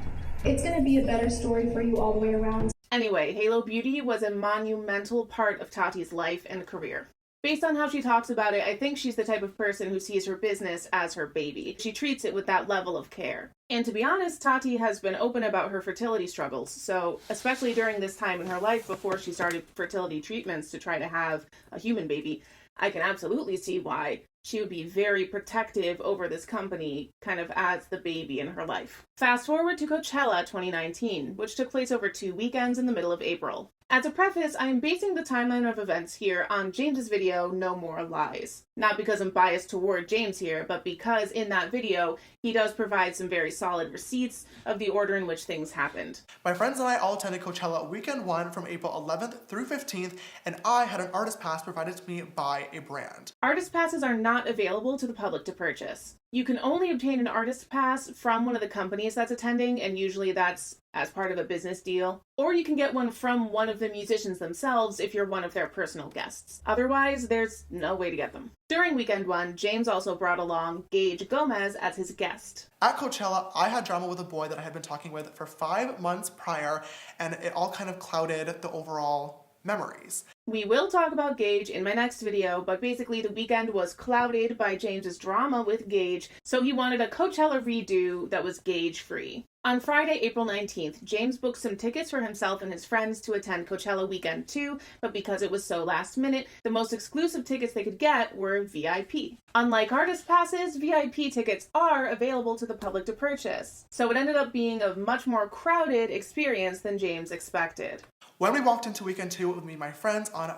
it's going to be a better story for you all the way around. Anyway, Halo Beauty was a monumental part of Tati's life and career. Based on how she talks about it, I think she's the type of person who sees her business as her baby. She treats it with that level of care. And to be honest, Tati has been open about her fertility struggles, so especially during this time in her life before she started fertility treatments to try to have a human baby, I can absolutely see why she would be very protective over this company, kind of as the baby in her life. Fast forward to Coachella 2019, which took place over 2 weekends in the middle of April. As a preface, I am basing the timeline of events here on James's video, No More Lies. Not because I'm biased toward James here, but because in that video, he does provide some very solid receipts of the order in which things happened. My friends and I all attended Coachella weekend 1 from April 11th through 15th, and I had an artist pass provided to me by a brand. Artist passes are not available to the public to purchase. You can only obtain an artist pass from one of the companies that's attending, and usually that's as part of a business deal. Or you can get one from one of the musicians themselves if you're one of their personal guests. Otherwise, there's no way to get them. During weekend 1, James also brought along Gage Gomez as his guest. At Coachella, I had drama with a boy that I had been talking with for 5 months prior, and it all kind of clouded the overall memories. We will talk about Gage in my next video, but basically the weekend was clouded by James's drama with Gage, so he wanted a Coachella redo that was Gage-free. On Friday, April 19th, James booked some tickets for himself and his friends to attend Coachella Weekend 2, but because it was so last minute, the most exclusive tickets they could get were VIP. Unlike artist passes, VIP tickets are available to the public to purchase, so it ended up being a much more crowded experience than James expected. When we walked into weekend 2 with me and my friends on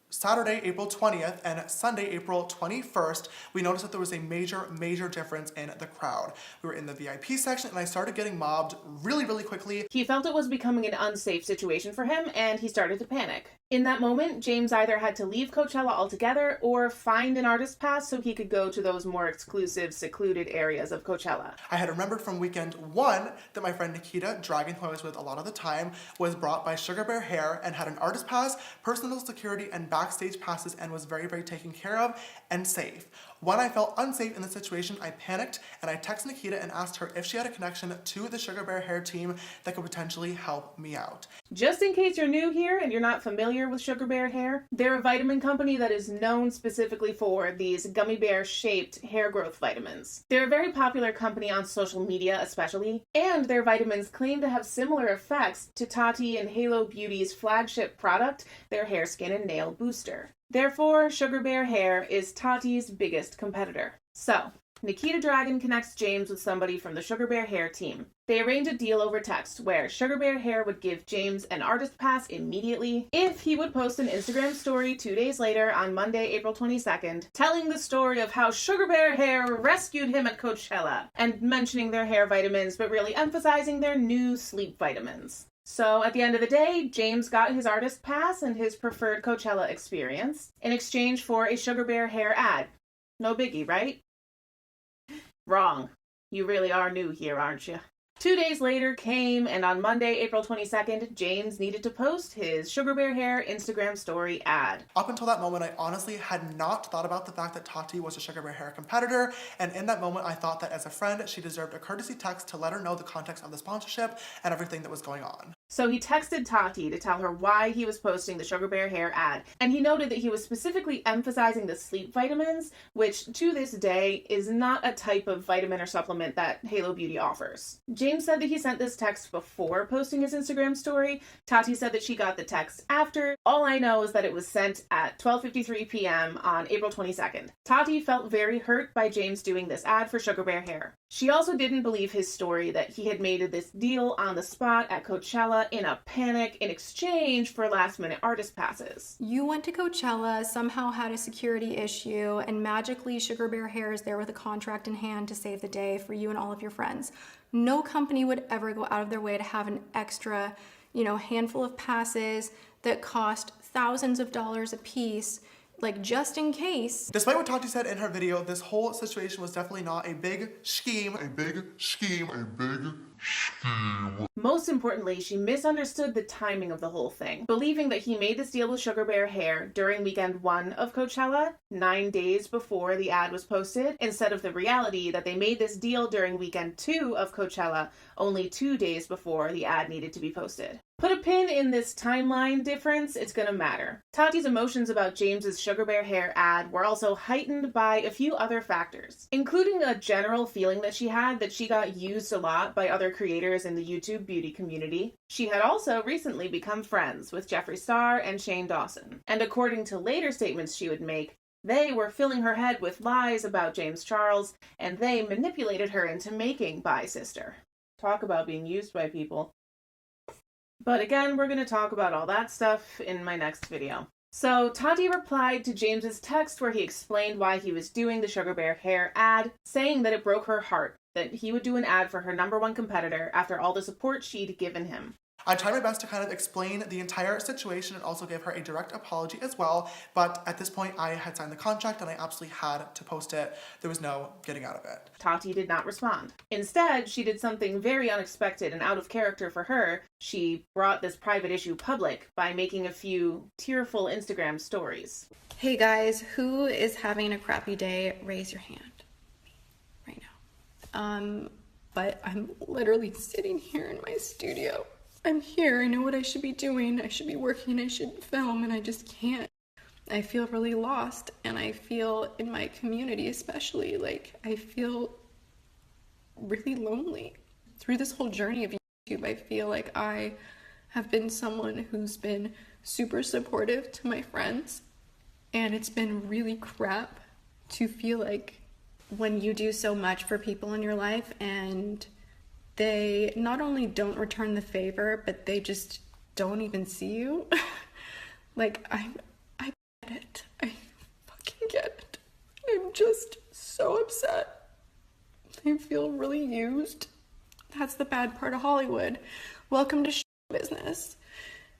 Saturday, April 20th and Sunday, April 21st, we noticed that there was a major difference in the crowd. We were in the VIP section and I started getting mobbed really quickly. He felt it was becoming an unsafe situation for him and he started to panic. In that moment, James either had to leave Coachella altogether or find an artist pass so he could go to those more exclusive, secluded areas of Coachella. I had remembered from weekend 1 that my friend Nikita, Dragon, who I was with a lot of the time, was brought by Sugar Bear Hair and had an artist pass, personal security, and backstage passes and was very taken care of and safe. When I felt unsafe in the situation, I panicked and I texted Nikita and asked her if she had a connection to the Sugar Bear Hair team that could potentially help me out. Just in case you're new here and you're not familiar with Sugar Bear Hair, they're a vitamin company that is known specifically for these gummy bear shaped hair growth vitamins. They're a very popular company on social media especially, and their vitamins claim to have similar effects to Tati and Halo Beauty's flagship product, their hair, skin, and nail booster. Therefore, Sugar Bear Hair is Tati's biggest competitor. So, Nikita Dragon connects James with somebody from the Sugar Bear Hair team. They arrange a deal over text where Sugar Bear Hair would give James an artist pass immediately if he would post an Instagram story 2 days later on Monday, April 22nd, telling the story of how Sugar Bear Hair rescued him at Coachella and mentioning their hair vitamins, but really emphasizing their new sleep vitamins. So at the end of the day, James got his artist pass and his preferred Coachella experience in exchange for a Sugar Bear Hair ad. No biggie, right? Wrong. You really are new here, aren't you? 2 days later came, and on Monday, April 22nd, James needed to post his Sugar Bear Hair Instagram story ad. Up until that moment, I honestly had not thought about the fact that Tati was a Sugar Bear Hair competitor, and in that moment, I thought that as a friend, she deserved a courtesy text to let her know the context of the sponsorship and everything that was going on. So he texted Tati to tell her why he was posting the Sugar Bear Hair ad, and he noted that he was specifically emphasizing the sleep vitamins, which to this day is not a type of vitamin or supplement that Halo Beauty offers. James said that he sent this text before posting his Instagram story. Tati said that she got the text after. All I know is that it was sent at 12:53 p.m. on April 22nd. Tati felt very hurt by James doing this ad for Sugar Bear Hair. She also didn't believe his story that he had made this deal on the spot at Coachella in a panic in exchange for last-minute artist passes. You went to Coachella, somehow had a security issue, and magically Sugar Bear Hair is there with a contract in hand to save the day for you and all of your friends. No company would ever go out of their way to have an extra, handful of passes that cost thousands of dollars a piece, like just in case. Despite what Tati said in her video, this whole situation was definitely not a big scheme. Most importantly, she misunderstood the timing of the whole thing, believing that he made this deal with Sugar Bear Hair during weekend 1 of Coachella, 9 days before the ad was posted, instead of the reality that they made this deal during weekend 2 of Coachella, only 2 days before the ad needed to be posted. Put a pin in this timeline difference, it's gonna matter. Tati's emotions about James's Sugar Bear Hair ad were also heightened by a few other factors, including a general feeling that she had that she got used a lot by other creators in the YouTube beauty community. She had also recently become friends with Jeffree Star and Shane Dawson, and according to later statements she would make, they were filling her head with lies about James Charles, and they manipulated her into making Bye Sister. Talk about being used by people. But again, we're going to talk about all that stuff in my next video. So Tati replied to James's text where he explained why he was doing the Sugar Bear Hair ad, saying that it broke her heart that he would do an ad for her #1 competitor after all the support she'd given him. I tried my best to kind of explain the entire situation and also give her a direct apology as well, but at this point I had signed the contract and I absolutely had to post it. There was no getting out of it. Tati did not respond. Instead, she did something very unexpected and out of character for her. She brought this private issue public by making a few tearful Instagram stories. Hey guys, who is having a crappy day? Raise your hand. Me, right now. But I'm literally sitting here in my studio. I'm here, I know what I should be doing, I should be working, I should film, and I just can't. I feel really lost, and I feel in my community especially, like I feel really lonely. Through this whole journey of YouTube, I feel like I have been someone who's been super supportive to my friends, and it's been really crap to feel like when you do so much for people in your life and they not only don't return the favor, but they just don't even see you. Like, I get it. I fucking get it. I'm just so upset. I feel really used. That's the bad part of Hollywood. Welcome to business.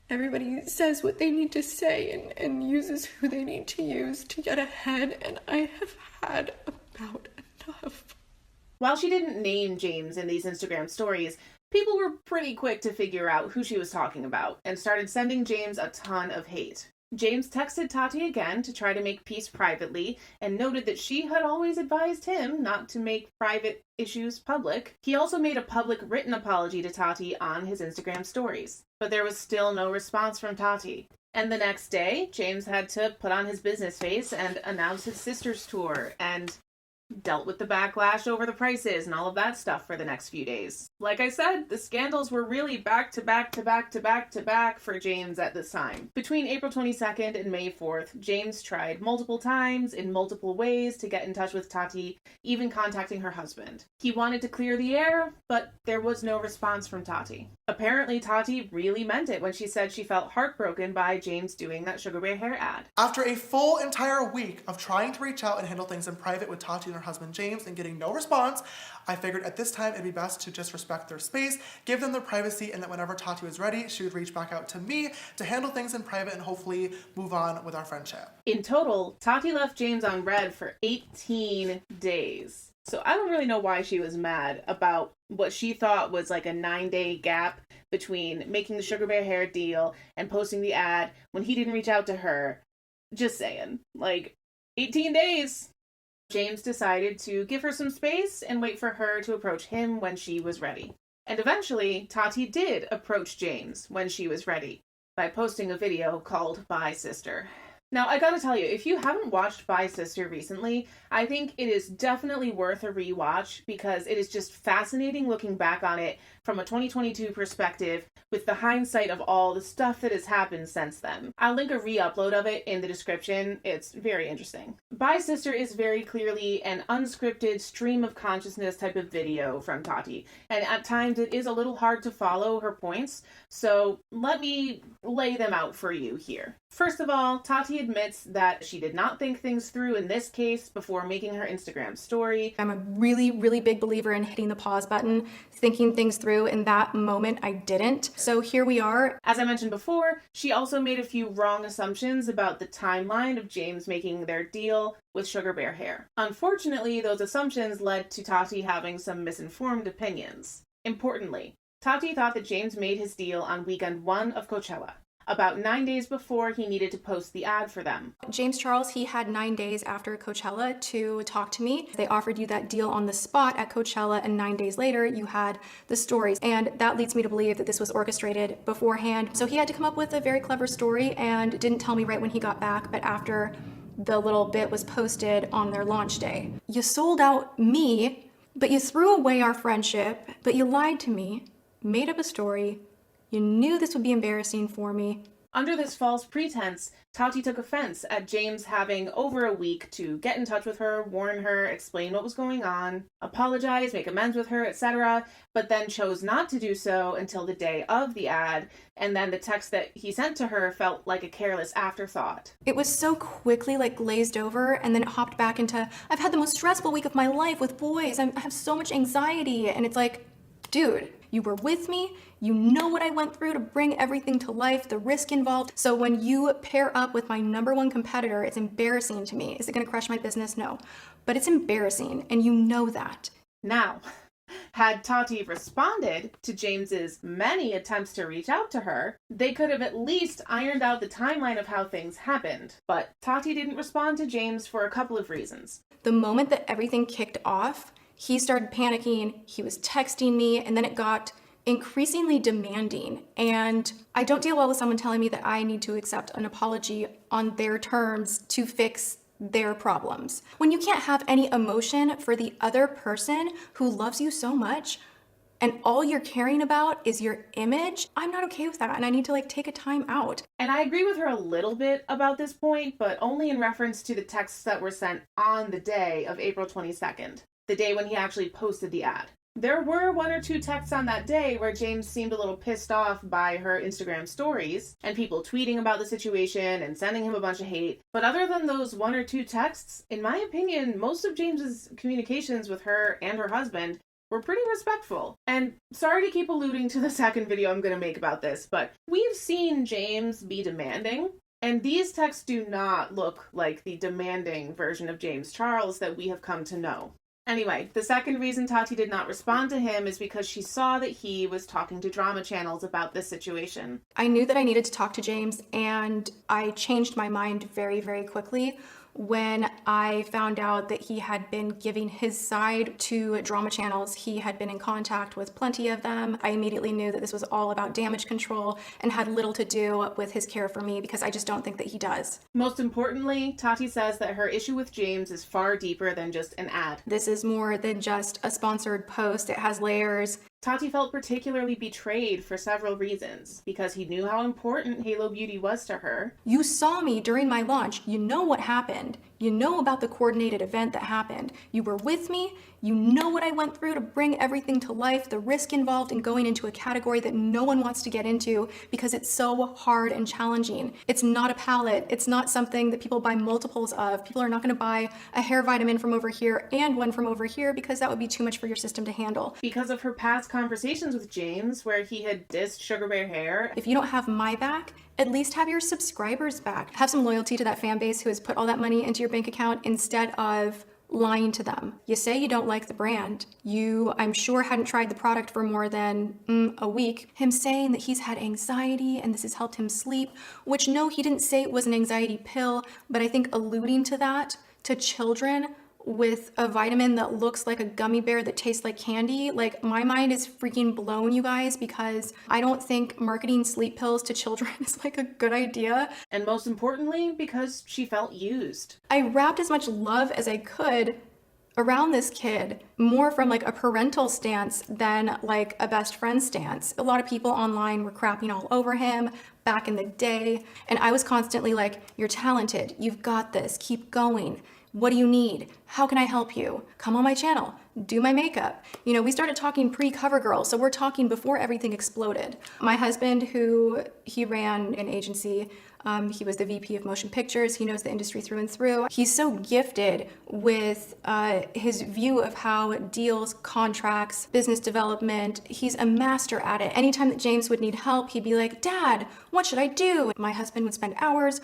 Everybody says what they need to say and uses who they need to use to get ahead, and I have had about enough. While she didn't name James in these Instagram stories, people were pretty quick to figure out who she was talking about and started sending James a ton of hate. James texted Tati again to try to make peace privately and noted that she had always advised him not to make private issues public. He also made a public written apology to Tati on his Instagram stories, but there was still no response from Tati. And the next day, James had to put on his business face and announce his sister's tour, and dealt with the backlash over the prices and all of that stuff for the next few days. Like I said, the scandals were really back to back to back to back to back for James at this time. Between April 22nd and May 4th, James tried multiple times in multiple ways to get in touch with Tati, even contacting her husband. He wanted to clear the air, but there was no response from Tati. Apparently, Tati really meant it when she said she felt heartbroken by James doing that Sugar Bear hair ad. After a full entire week of trying to reach out and handle things in private with Tati and her husband James and getting no response, I figured at this time it'd be best to just respect their space, give them their privacy, and that whenever Tati was ready, she would reach back out to me to handle things in private and hopefully move on with our friendship. In total, Tati left James on red for 18 days. So I don't really know why she was mad about what she thought was like a 9-day gap between making the Sugar Bear hair deal and posting the ad when he didn't reach out to her. Just saying. Like, 18 days. James decided to give her some space and wait for her to approach him when she was ready. And eventually, Tati did approach James when she was ready by posting a video called Bye Sister. Now, I gotta tell you, if you haven't watched Bye Sister recently, I think it is definitely worth a rewatch because it is just fascinating looking back on it from a 2022 perspective with the hindsight of all the stuff that has happened since then. I'll link a re-upload of it in the description. It's very interesting. Bye Sister is very clearly an unscripted stream of consciousness type of video from Tati, and at times it is a little hard to follow her points, so let me lay them out for you here. First of all, Tati admits that she did not think things through in this case before making her Instagram story. I'm a really, really big believer in hitting the pause button, thinking things through. In that moment, I didn't. So here we are. As I mentioned before, she also made a few wrong assumptions about the timeline of James making their deal with Sugar Bear hair. Unfortunately, those assumptions led to Tati having some misinformed opinions. Importantly, Tati thought that James made his deal on weekend 1 of Coachella, about 9 days before he needed to post the ad for them. James Charles, he had 9 days after Coachella to talk to me. They offered you that deal on the spot at Coachella, and 9 days later you had the stories. And that leads me to believe that this was orchestrated beforehand. So he had to come up with a very clever story and didn't tell me right when he got back, but after the little bit was posted on their launch day. You sold out me, but you threw away our friendship, but you lied to me, made up a story. You knew this would be embarrassing for me. Under this false pretense, Tati took offense at James having over a week to get in touch with her, warn her, explain what was going on, apologize, make amends with her, etc., but then chose not to do so until the day of the ad, and then the text that he sent to her felt like a careless afterthought. It was so quickly glazed over, and then it hopped back into, I've had the most stressful week of my life with boys, I have so much anxiety, and it's like, dude, you were with me, you know what I went through to bring everything to life, the risk involved. So when you pair up with my #1 competitor, it's embarrassing to me. Is it gonna crush my business? No. But it's embarrassing, and you know that. Now, had Tati responded to James's many attempts to reach out to her, they could have at least ironed out the timeline of how things happened. But Tati didn't respond to James for a couple of reasons. The moment that everything kicked off, he started panicking, he was texting me, and then it got increasingly demanding. And I don't deal well with someone telling me that I need to accept an apology on their terms to fix their problems. When you can't have any emotion for the other person who loves you so much, and all you're caring about is your image, I'm not okay with that, and I need to take a time out. And I agree with her a little bit about this point, but only in reference to the texts that were sent on the day of April 22nd, the day when he actually posted the ad. There were 1 or 2 texts on that day where James seemed a little pissed off by her Instagram stories and people tweeting about the situation and sending him a bunch of hate. But other than those 1 or 2 texts, in my opinion, most of James's communications with her and her husband were pretty respectful. And sorry to keep alluding to the second video I'm going to make about this, but we've seen James be demanding, and these texts do not look like the demanding version of James Charles that we have come to know. Anyway, the second reason Tati did not respond to him is because she saw that he was talking to drama channels about this situation. I knew that I needed to talk to James, and I changed my mind very, very quickly when I found out that he had been giving his side to drama channels. He had been in contact with plenty of them. I immediately knew that this was all about damage control and had little to do with his care for me, because I just don't think that he does. Most importantly, Tati says that her issue with James is far deeper than just an ad. This is more than just a sponsored post. It has layers. Tati felt particularly betrayed for several reasons, because he knew how important Halo Beauty was to her. You saw me during my launch. You know what happened. You know about the coordinated event that happened. You were with me. You know what I went through to bring everything to life, the risk involved in going into a category that no one wants to get into because it's so hard and challenging. It's not a palette. It's not something that people buy multiples of. People are not going to buy a hair vitamin from over here and one from over here, because that would be too much for your system to handle. Because of her past conversations with James where he had dissed Sugar Bear hair. If you don't have my back, at least have your subscribers back. Have some loyalty to that fan base who has put all that money into your bank account instead of lying to them. You say you don't like the brand. You, I'm sure, hadn't tried the product for more than a week. Him saying that he's had anxiety and this has helped him sleep, which no, he didn't say it was an anxiety pill, but I think alluding to that to children with a vitamin that looks like a gummy bear that tastes like candy, like, my mind is freaking blown, you guys, because I don't think marketing sleep pills to children is like a good idea. And most importantly, because she felt used. I wrapped as much love as I could around this kid, more from like a parental stance than like a best friend stance. A lot of people online were crapping all over him back in the day, and I was constantly like, you're talented, you've got this, keep going. What do you need? How can I help you? Come on my channel, do my makeup. You know, we started talking pre-CoverGirl, so we're talking before everything exploded. My husband, he ran an agency, he was the VP of motion pictures, he knows the industry through and through. He's so gifted with his view of how deals, contracts, business development, he's a master at it. Anytime that James would need help, he'd be like, Dad, what should I do? My husband would spend hours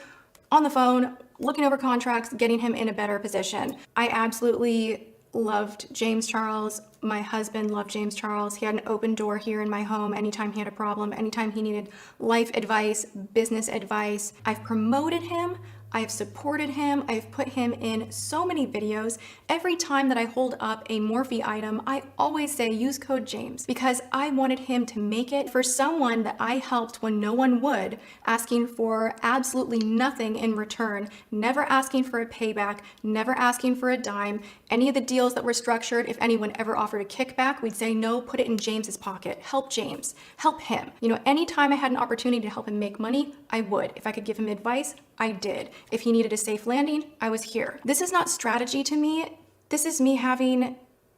on the phone, looking over contracts, getting him in a better position. I absolutely loved James Charles. My husband loved James Charles. He had an open door here in my home anytime he had a problem, anytime he needed life advice, business advice. I've promoted him. I've supported him. I've put him in so many videos. Every time that I hold up a Morphe item, I always say use code James, because I wanted him to make it for someone that I helped when no one would, asking for absolutely nothing in return, never asking for a payback, never asking for a dime. Any of the deals that were structured, if anyone ever offered a kickback, we'd say no, put it in James's pocket. Help James, help him. You know, anytime I had an opportunity to help him make money, I would. If I could give him advice, I did. If he needed a safe landing, I was here. This is not strategy to me. This is me having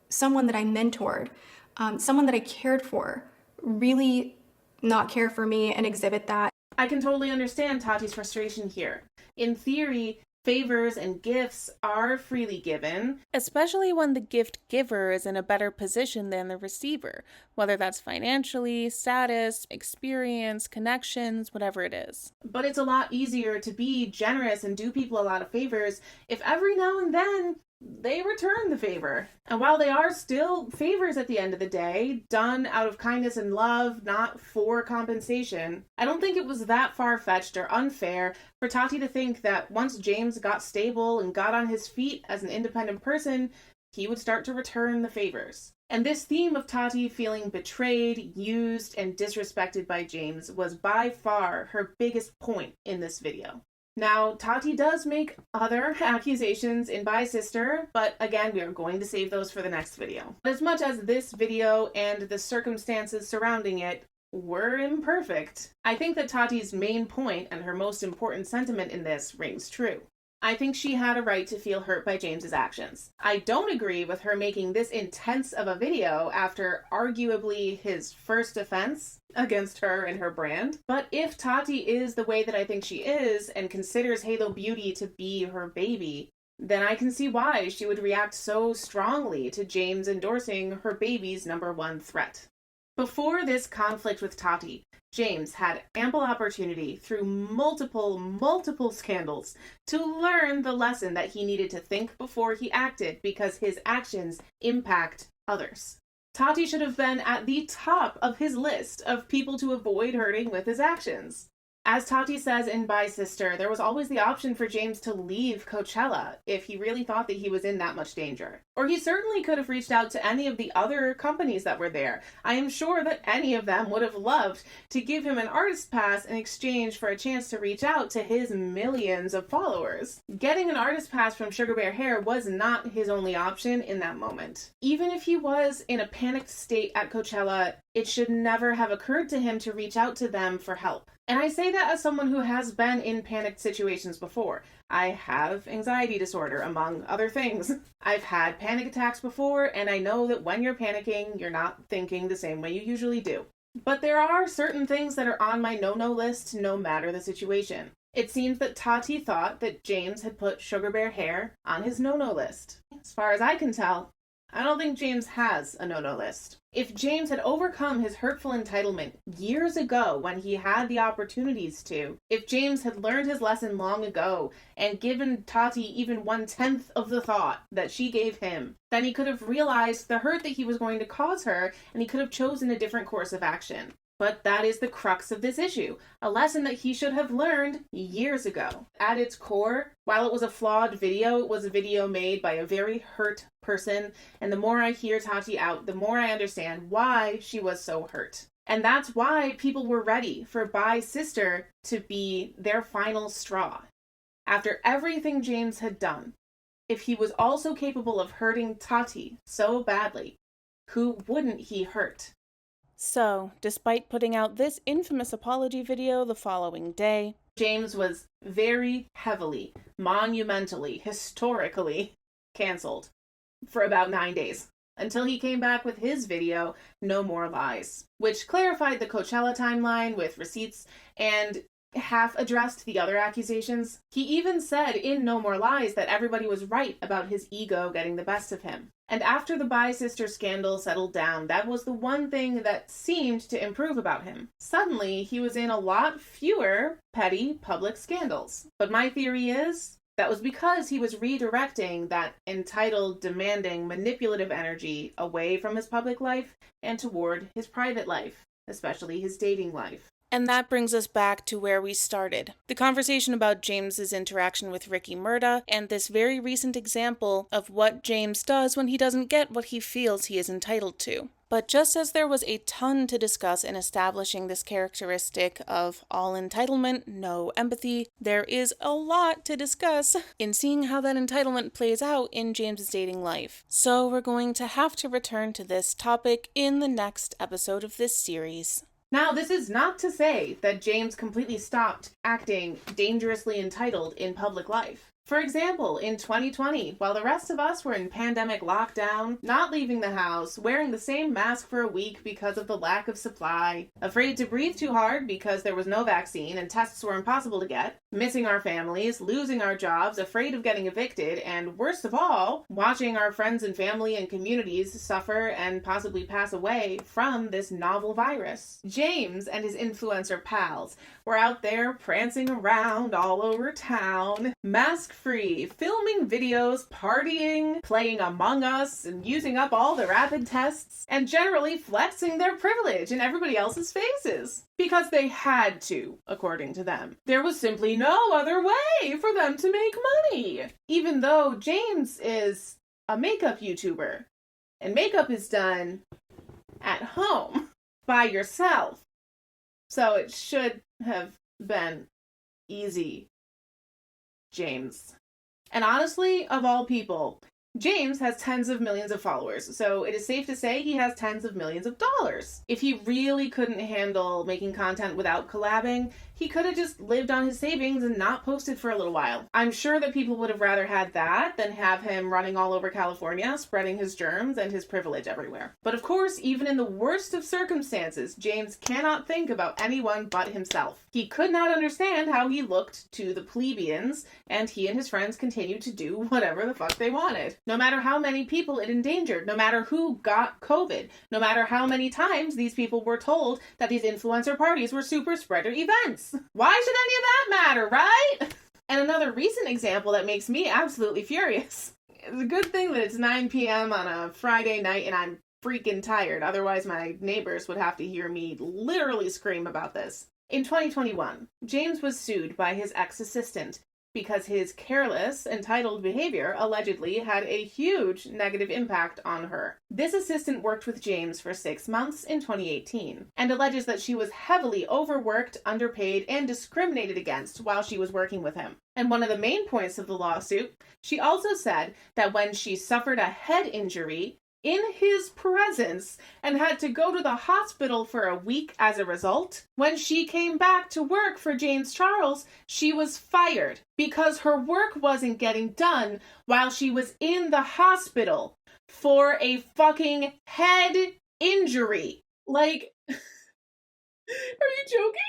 someone that I mentored, someone that I cared for, really not care for me and exhibit that. I can totally understand Tati's frustration here. In theory, favors and gifts are freely given, especially when the gift giver is in a better position than the receiver, whether that's financially, status, experience, connections, whatever it is. But it's a lot easier to be generous and do people a lot of favors if every now and then they return the favor. And while they are still favors at the end of the day, done out of kindness and love, not for compensation, I don't think it was that far-fetched or unfair for Tati to think that once James got stable and got on his feet as an independent person, he would start to return the favors. And this theme of Tati feeling betrayed, used, and disrespected by James was by far her biggest point in this video. Now, Tati does make other accusations in By Sister, but again, we are going to save those for the next video. As much as this video and the circumstances surrounding it were imperfect, I think that Tati's main point and her most important sentiment in this rings true. I think she had a right to feel hurt by James's actions. I don't agree with her making this intense of a video after arguably his first offense against her and her brand. But if Tati is the way that I think she is and considers Halo Beauty to be her baby, then I can see why she would react so strongly to James endorsing her baby's #1 threat. Before this conflict with Tati, James had ample opportunity through multiple scandals to learn the lesson that he needed to think before he acted, because his actions impact others. Tati should have been at the top of his list of people to avoid hurting with his actions. As Tati says in Bye Sister, there was always the option for James to leave Coachella if he really thought that he was in that much danger. Or he certainly could have reached out to any of the other companies that were there. I am sure that any of them would have loved to give him an artist pass in exchange for a chance to reach out to his millions of followers. Getting an artist pass from Sugar Bear Hair was not his only option in that moment. Even if he was in a panicked state at Coachella, it should never have occurred to him to reach out to them for help. And I say that as someone who has been in panicked situations before. I have anxiety disorder, among other things. I've had panic attacks before, and I know that when you're panicking, you're not thinking the same way you usually do. But there are certain things that are on my no-no list, no matter the situation. It seems that Tati thought that James had put Sugar Bear Hair on his no-no list. As far as I can tell, I don't think James has a no-no list. If James had overcome his hurtful entitlement years ago when he had the opportunities to, if James had learned his lesson long ago and given Tati even 1/10 of the thought that she gave him, then he could have realized the hurt that he was going to cause her, and he could have chosen a different course of action. But that is the crux of this issue, a lesson that he should have learned years ago. At its core, while it was a flawed video, it was a video made by a very hurt person, and the more I hear Tati out, the more I understand why she was so hurt. And that's why people were ready for Bye Sister to be their final straw. After everything James had done, if he was also capable of hurting Tati so badly, who wouldn't he hurt? So, despite putting out this infamous apology video the following day, James was very heavily, monumentally, historically canceled for about 9 days, until he came back with his video, No More Lies, which clarified the Coachella timeline with receipts and half addressed the other accusations. He even said in No More Lies that everybody was right about his ego getting the best of him. And after the Bye Sister scandal settled down, that was the one thing that seemed to improve about him. Suddenly, he was in a lot fewer petty public scandals. But my theory is that was because he was redirecting that entitled, demanding, manipulative energy away from his public life and toward his private life, especially his dating life. And that brings us back to where we started. The conversation about James's interaction with Ricky Murda, and this very recent example of what James does when he doesn't get what he feels he is entitled to. But just as there was a ton to discuss in establishing this characteristic of all entitlement, no empathy, there is a lot to discuss in seeing how that entitlement plays out in James's dating life. So we're going to have to return to this topic in the next episode of this series. Now, this is not to say that James completely stopped acting dangerously entitled in public life. For example, in 2020, while the rest of us were in pandemic lockdown, not leaving the house, wearing the same mask for a week because of the lack of supply, afraid to breathe too hard because there was no vaccine and tests were impossible to get, missing our families, losing our jobs, afraid of getting evicted, and worst of all, watching our friends and family and communities suffer and possibly pass away from this novel virus. James and his influencer pals were out there prancing around all over town, mask-free, filming videos, partying, playing Among Us, and using up all the rapid tests, and generally flexing their privilege in everybody else's faces. Because they had to, according to them. There was simply no other way for them to make money. Even though James is a makeup YouTuber, and makeup is done at home by yourself. So it should have been easy, James. And honestly, of all people, James has tens of millions of followers, so it is safe to say he has tens of millions of dollars. If he really couldn't handle making content without collabing, he could have just lived on his savings and not posted for a little while. I'm sure that people would have rather had that than have him running all over California, spreading his germs and his privilege everywhere. But of course, even in the worst of circumstances, James cannot think about anyone but himself. He could not understand how he looked to the plebeians, and he and his friends continued to do whatever the fuck they wanted. No matter how many people it endangered, no matter who got COVID, no matter how many times these people were told that these influencer parties were super spreader events. Why should any of that matter, right? And another recent example that makes me absolutely furious. It's a good thing that it's 9 p.m. on a Friday night and I'm freaking tired. Otherwise, my neighbors would have to hear me literally scream about this. In 2021, James was sued by his ex-assistant because his careless, entitled behavior allegedly had a huge negative impact on her. This assistant worked with James for 6 months in 2018 and alleges that she was heavily overworked, underpaid, and discriminated against while she was working with him. And one of the main points of the lawsuit, she also said that when she suffered a head injury in his presence and had to go to the hospital for a week as a result, when she came back to work for James Charles, she was fired because her work wasn't getting done while she was in the hospital for a fucking head injury. Like, are you joking?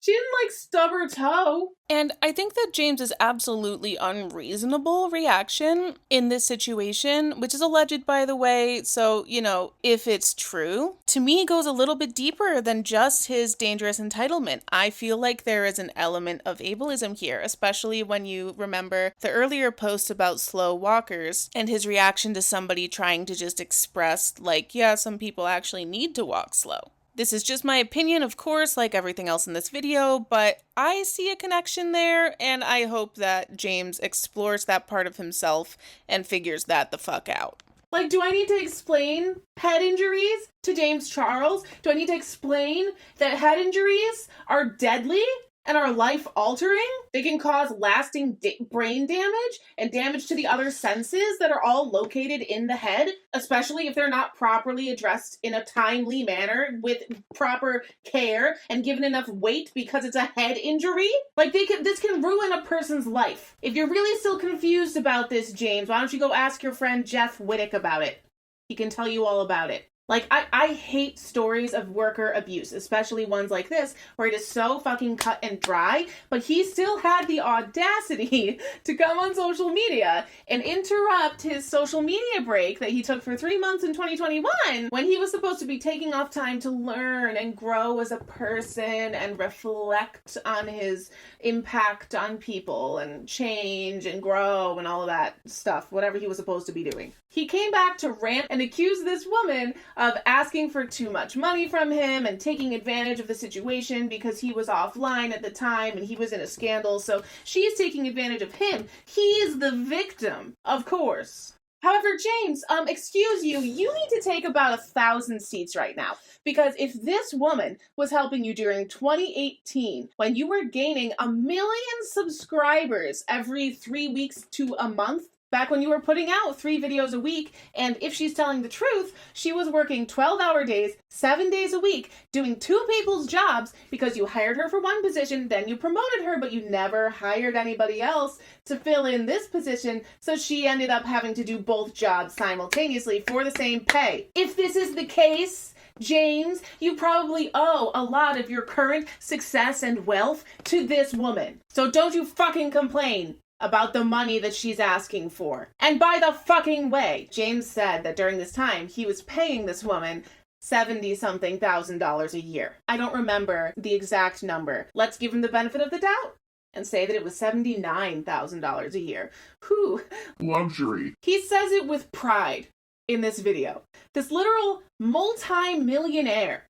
She didn't, like, stub her toe. And I think that James's absolutely unreasonable reaction in this situation, which is alleged, by the way, so, you know, if it's true, to me goes a little bit deeper than just his dangerous entitlement. I feel like there is an element of ableism here, especially when you remember the earlier post about slow walkers and his reaction to somebody trying to just express, like, yeah, some people actually need to walk slow. This is just my opinion, of course, like everything else in this video, but I see a connection there, and I hope that James explores that part of himself and figures that the fuck out. Like, do I need to explain head injuries to James Charles? Do I need to explain that head injuries are deadly and are life-altering? They can cause lasting brain damage and damage to the other senses that are all located in the head, especially if they're not properly addressed in a timely manner with proper care and given enough weight because it's a head injury. Like, this can ruin a person's life. If you're really still confused about this, James, why don't you go ask your friend Jeff Wittick about it? He can tell you all about it. Like, I hate stories of worker abuse, especially ones like this, where it is so fucking cut and dry, but he still had the audacity to come on social media and interrupt his social media break that he took for 3 months in 2021, when he was supposed to be taking off time to learn and grow as a person and reflect on his impact on people and change and grow and all of that stuff, whatever he was supposed to be doing. He came back to rant and accuse this woman of asking for too much money from him and taking advantage of the situation because he was offline at the time and he was in a scandal, so she's taking advantage of him. He's the victim, of course. However, James, excuse you, you need to take about 1,000 seats right now. Because if this woman was helping you during 2018, when you were gaining 1 million subscribers every 3 weeks to a month, back when you were putting out 3 videos a week, and if she's telling the truth, she was working 12-hour days, 7 days a week, doing 2 people's jobs because you hired her for one position, then you promoted her, but you never hired anybody else to fill in this position, so she ended up having to do both jobs simultaneously for the same pay. If this is the case, James, you probably owe a lot of your current success and wealth to this woman. So don't you fucking complain about the money that she's asking for. And by the fucking way, James said that during this time, he was paying this woman $70-something thousand a year. I don't remember the exact number. Let's give him the benefit of the doubt and say that it was $79,000 a year. Whew. Luxury. He says it with pride in this video. This literal multi-millionaire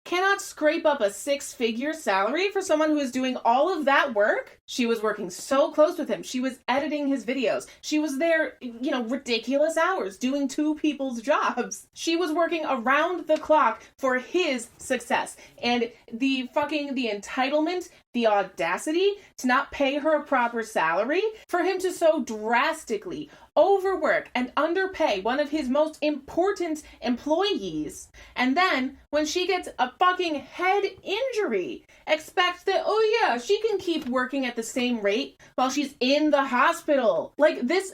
cannot scrape up a 6-figure salary for someone who is doing all of that work. She was working so close with him. She was editing his videos. She was there, ridiculous hours doing 2 people's jobs. She was working around the clock for his success. And the entitlement, the audacity to not pay her a proper salary, for him to so drastically overwork and underpay one of his most important employees, and then when she gets a fucking head injury, expect that, oh yeah, she can keep working at the same rate while she's in the hospital. Like, this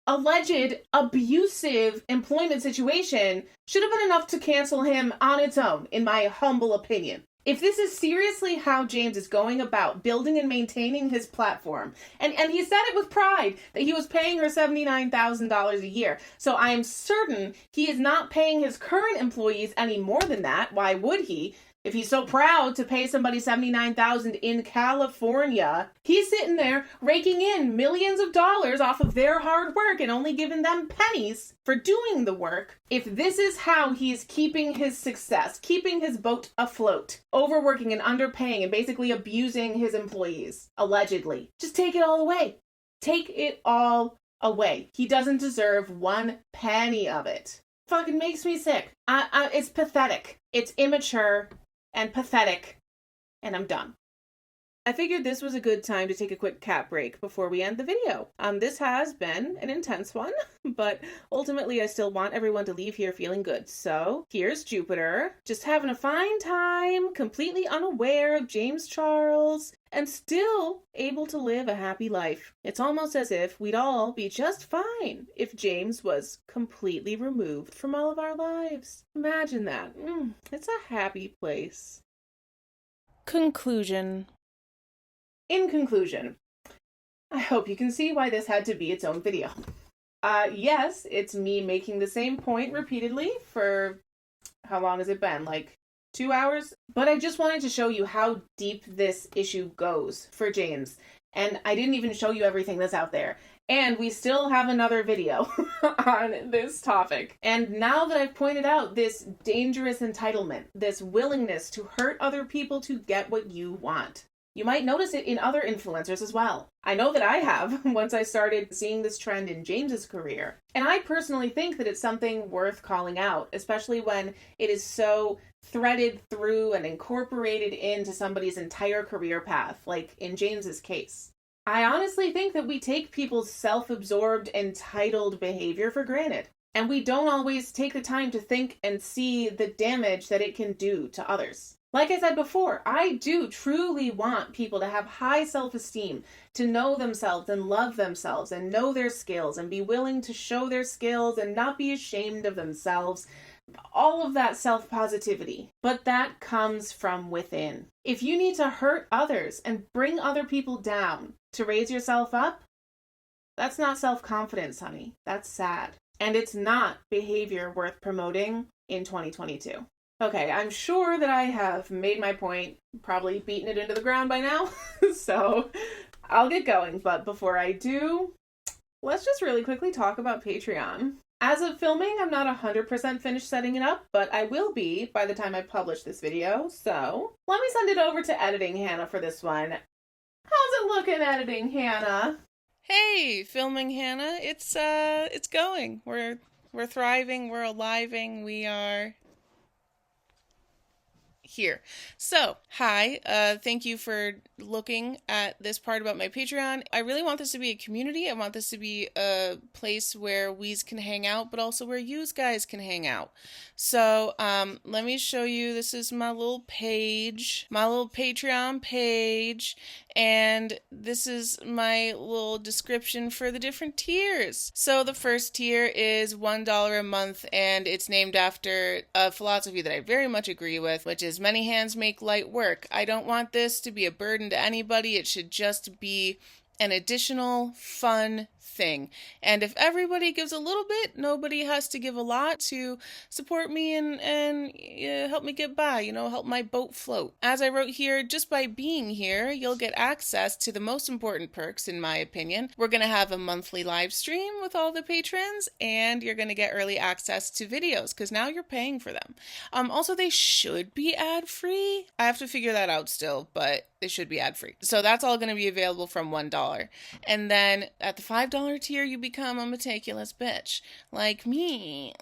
alleged abusive employment situation should have been enough to cancel him on its own, in my humble opinion. If this is seriously how James is going about building and maintaining his platform, and he said it with pride that he was paying her $79,000 a year, so I am certain he is not paying his current employees any more than that. Why would he? If he's so proud to pay somebody $79,000 in California, he's sitting there raking in millions of dollars off of their hard work and only giving them pennies for doing the work. If this is how he's keeping his success, keeping his boat afloat, overworking and underpaying and basically abusing his employees, allegedly, just take it all away. Take it all away. He doesn't deserve one penny of it. Fucking makes me sick. It's pathetic. It's immature and pathetic. And I'm done. I figured this was a good time to take a quick cat break before we end the video. This has been an intense one, but ultimately I still want everyone to leave here feeling good. So here's Jupiter, just having a fine time, completely unaware of James Charles, and still able to live a happy life. It's almost as if we'd all be just fine if James was completely removed from all of our lives. Imagine that. It's a happy place. Conclusion. In conclusion, I hope you can see why this had to be its own video. Yes, it's me making the same point repeatedly for, how long has it been? Like 2 hours? But I just wanted to show you how deep this issue goes for James. And I didn't even show you everything that's out there. And we still have another video on this topic. And now that I've pointed out this dangerous entitlement, this willingness to hurt other people to get what you want, you might notice it in other influencers as well. I know that I have once I started seeing this trend in James's career. And I personally think that it's something worth calling out, especially when it is so threaded through and incorporated into somebody's entire career path, like in James's case. I honestly think that we take people's self-absorbed, entitled behavior for granted. And we don't always take the time to think and see the damage that it can do to others. Like I said before, I do truly want people to have high self-esteem, to know themselves and love themselves and know their skills and be willing to show their skills and not be ashamed of themselves. All of that self-positivity. But that comes from within. If you need to hurt others and bring other people down to raise yourself up, that's not self-confidence, honey. That's sad. And it's not behavior worth promoting in 2022. Okay, I'm sure that I have made my point, probably beaten it into the ground by now, so I'll get going. But before I do, let's just really quickly talk about Patreon. As of filming, I'm not 100% finished setting it up, but I will be by the time I publish this video, so let me send it over to editing Hannah for this one. How's it looking, editing Hannah? Hey, filming Hannah, it's going. We're thriving, we're aliving, we are here. So, hi, thank you for looking at this part about my Patreon. I really want this to be a community. I want this to be a place where we's can hang out, but also where yous guys can hang out. So, let me show you, this is my little page, my little Patreon page, and this is my little description for the different tiers. So the first tier is $1 a month, and it's named after a philosophy that I very much agree with, which is many hands make light work. I don't want this to be a burden to anybody. It should just be an additional fun thing. And if everybody gives a little bit, nobody has to give a lot to support me and help me get by, help my boat float. As I wrote here, just by being here, you'll get access to the most important perks, in my opinion. We're going to have a monthly live stream with all the patrons, and you're going to get early access to videos, because now you're paying for them. Also, they should be ad-free. I have to figure that out still, but they should be ad-free. So that's all going to be available from $1. And then at the $5 tier, you become a meticulous bitch like me.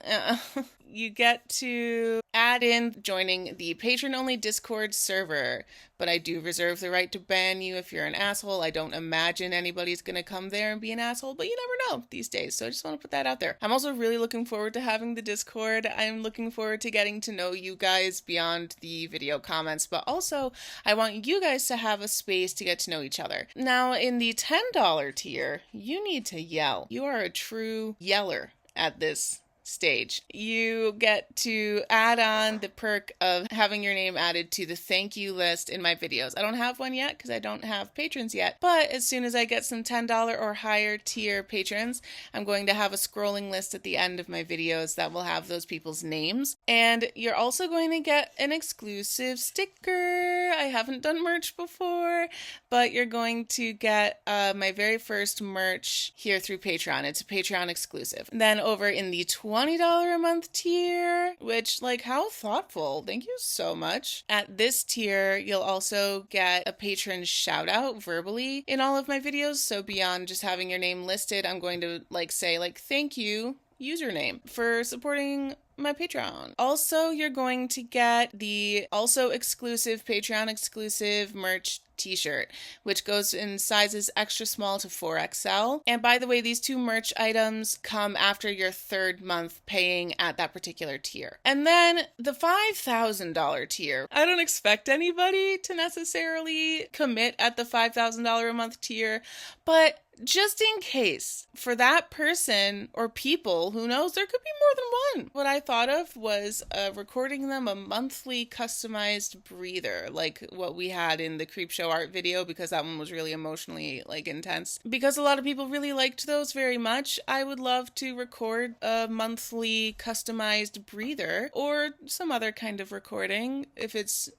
You get to add in joining the patron-only Discord server, but I do reserve the right to ban you if you're an asshole. I don't imagine anybody's gonna come there and be an asshole, but you never know these days, so I just want to put that out there. I'm also really looking forward to having the Discord. I'm looking forward to getting to know you guys beyond the video comments, but also I want you guys to have a space to get to know each other. Now, in the $10 tier, you need to yell. You are a true yeller at this stage. You get to add on the perk of having your name added to the thank you list in my videos. I don't have one yet because I don't have patrons yet, but as soon as I get some $10 or higher tier patrons, I'm going to have a scrolling list at the end of my videos that will have those people's names. And you're also going to get an exclusive sticker. I haven't done merch before, but you're going to get my very first merch here through Patreon. It's a Patreon exclusive. And then over in the $20 a month tier, which, like, how thoughtful. Thank you so much. At this tier, you'll also get a patron shout out verbally in all of my videos. So beyond just having your name listed, I'm going to say thank you username for supporting my Patreon. Also, you're going to get the also exclusive Patreon exclusive merch t-shirt, which goes in sizes extra small to 4XL. And by the way, these two merch items come after your third month paying at that particular tier. And then the $5,000 tier. I don't expect anybody to necessarily commit at the $5,000 a month tier, but just in case, for that person or people, who knows, there could be more than one. What I thought of was recording them a monthly customized breather, like what we had in the Creepshow art video, because that one was really emotionally intense. Because a lot of people really liked those very much, I would love to record a monthly customized breather or some other kind of recording if it's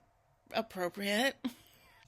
appropriate.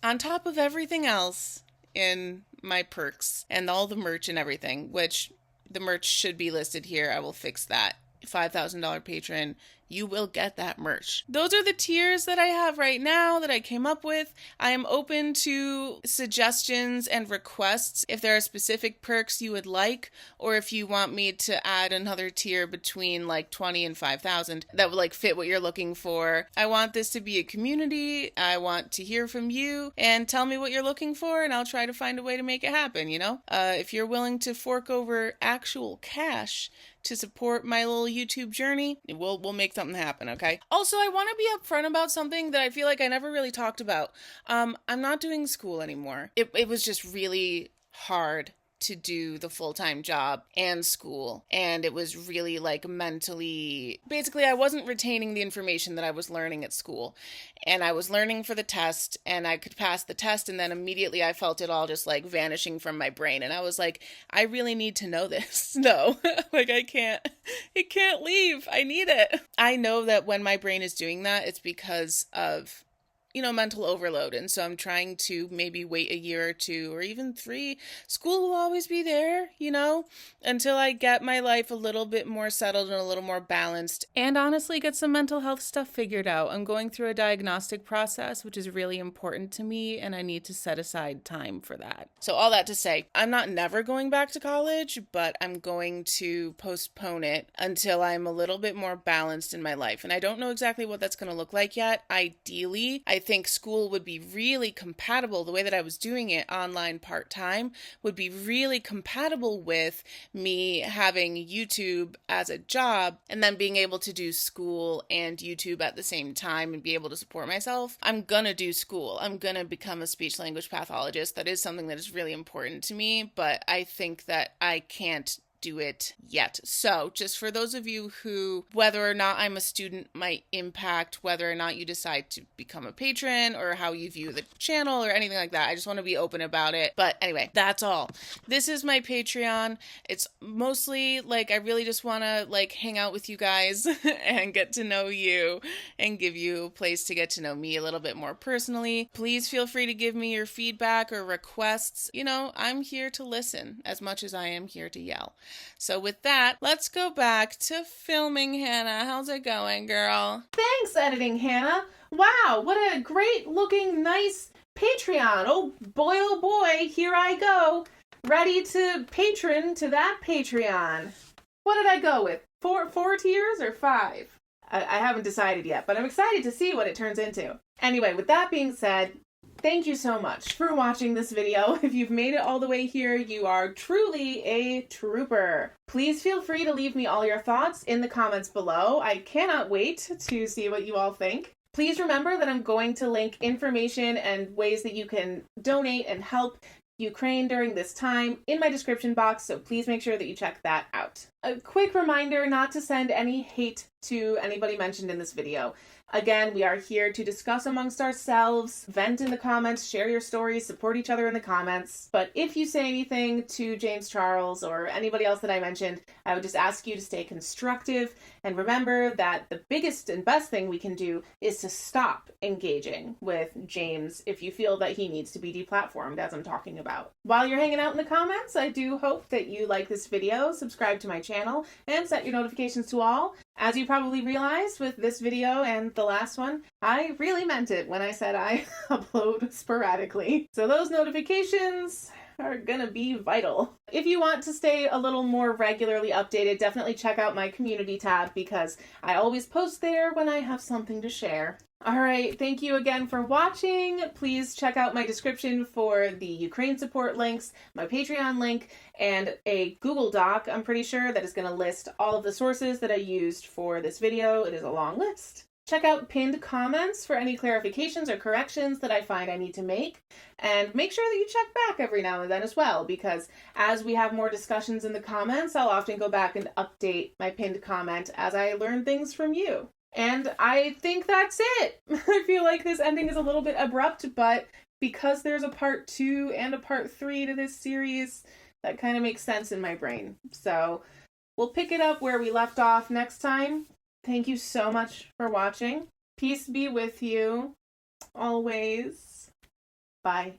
On top of everything else in my perks and all the merch and everything, which the merch should be listed here. I will fix that. $5,000 patron, you will get that merch. Those are the tiers that I have right now that I came up with. I am open to suggestions and requests if there are specific perks you would like, or if you want me to add another tier between 20 and 5,000 that would fit what you're looking for. I want this to be a community. I want to hear from you and tell me what you're looking for, and I'll try to find a way to make it happen, If you're willing to fork over actual cash to support my little YouTube journey, we'll make something happen, okay? Also, I want to be upfront about something that I feel like I never really talked about. I'm not doing school anymore. It was just really hard to do the full-time job and school, and it was really mentally, basically I wasn't retaining the information that I was learning at school, and I was learning for the test, and I could pass the test, and then immediately I felt it all just vanishing from my brain, and I was I really need to know this. No, it can't leave. I need it. I know that when my brain is doing that, it's because of mental overload. And so I'm trying to maybe wait a year or 2 or even 3. School will always be there, until I get my life a little bit more settled and a little more balanced, and honestly get some mental health stuff figured out. I'm going through a diagnostic process, which is really important to me, and I need to set aside time for that. So all that to say, I'm not never going back to college, but I'm going to postpone it until I'm a little bit more balanced in my life. And I don't know exactly what that's going to look like yet. Ideally, I think school would be really compatible. The way that I was doing it online part-time would be really compatible with me having YouTube as a job and then being able to do school and YouTube at the same time and be able to support myself. I'm gonna do school. I'm gonna become a speech language pathologist. That is something that is really important to me, but I think that I can't do it yet. So just for those of you who, whether or not I'm a student might impact whether or not you decide to become a patron or how you view the channel or anything like that, I just want to be open about it. But anyway, that's all. This is my Patreon. It's mostly I really just want to hang out with you guys and get to know you and give you a place to get to know me a little bit more personally. Please feel free to give me your feedback or requests. I'm here to listen as much as I am here to yell. So with that, let's go back to filming. Hannah, how's it going, girl? Thanks, editing Hannah. Wow, what a great looking, nice Patreon. Oh boy, here I go. Ready to patron to that Patreon. What did I go with? Four tiers or 5? I haven't decided yet, but I'm excited to see what it turns into. Anyway, with that being said, thank you so much for watching this video. If you've made it all the way here, you are truly a trooper. Please feel free to leave me all your thoughts in the comments below. I cannot wait to see what you all think. Please remember that I'm going to link information and ways that you can donate and help Ukraine during this time in my description box, so please make sure that you check that out. A quick reminder not to send any hate to anybody mentioned in this video. Again, we are here to discuss amongst ourselves, vent in the comments, share your stories, support each other in the comments. But if you say anything to James Charles or anybody else that I mentioned, I would just ask you to stay constructive and remember that the biggest and best thing we can do is to stop engaging with James if you feel that he needs to be deplatformed, as I'm talking about. While you're hanging out in the comments, I do hope that you like this video, subscribe to my channel, and set your notifications to all. As you probably realized with this video and the last one, I really meant it when I said I upload sporadically. So those notifications are gonna be vital. If you want to stay a little more regularly updated, definitely check out my community tab because I always post there when I have something to share. Alright, thank you again for watching. Please check out my description for the Ukraine support links, my Patreon link, and a Google Doc, I'm pretty sure, that is going to list all of the sources that I used for this video. It is a long list. Check out pinned comments for any clarifications or corrections that I find I need to make. And make sure that you check back every now and then as well, because as we have more discussions in the comments, I'll often go back and update my pinned comment as I learn things from you. And I think that's it. I feel like this ending is a little bit abrupt, but because there's a part 2 and a part 3 to this series, that kind of makes sense in my brain. So we'll pick it up where we left off next time. Thank you so much for watching. Peace be with you always. Bye.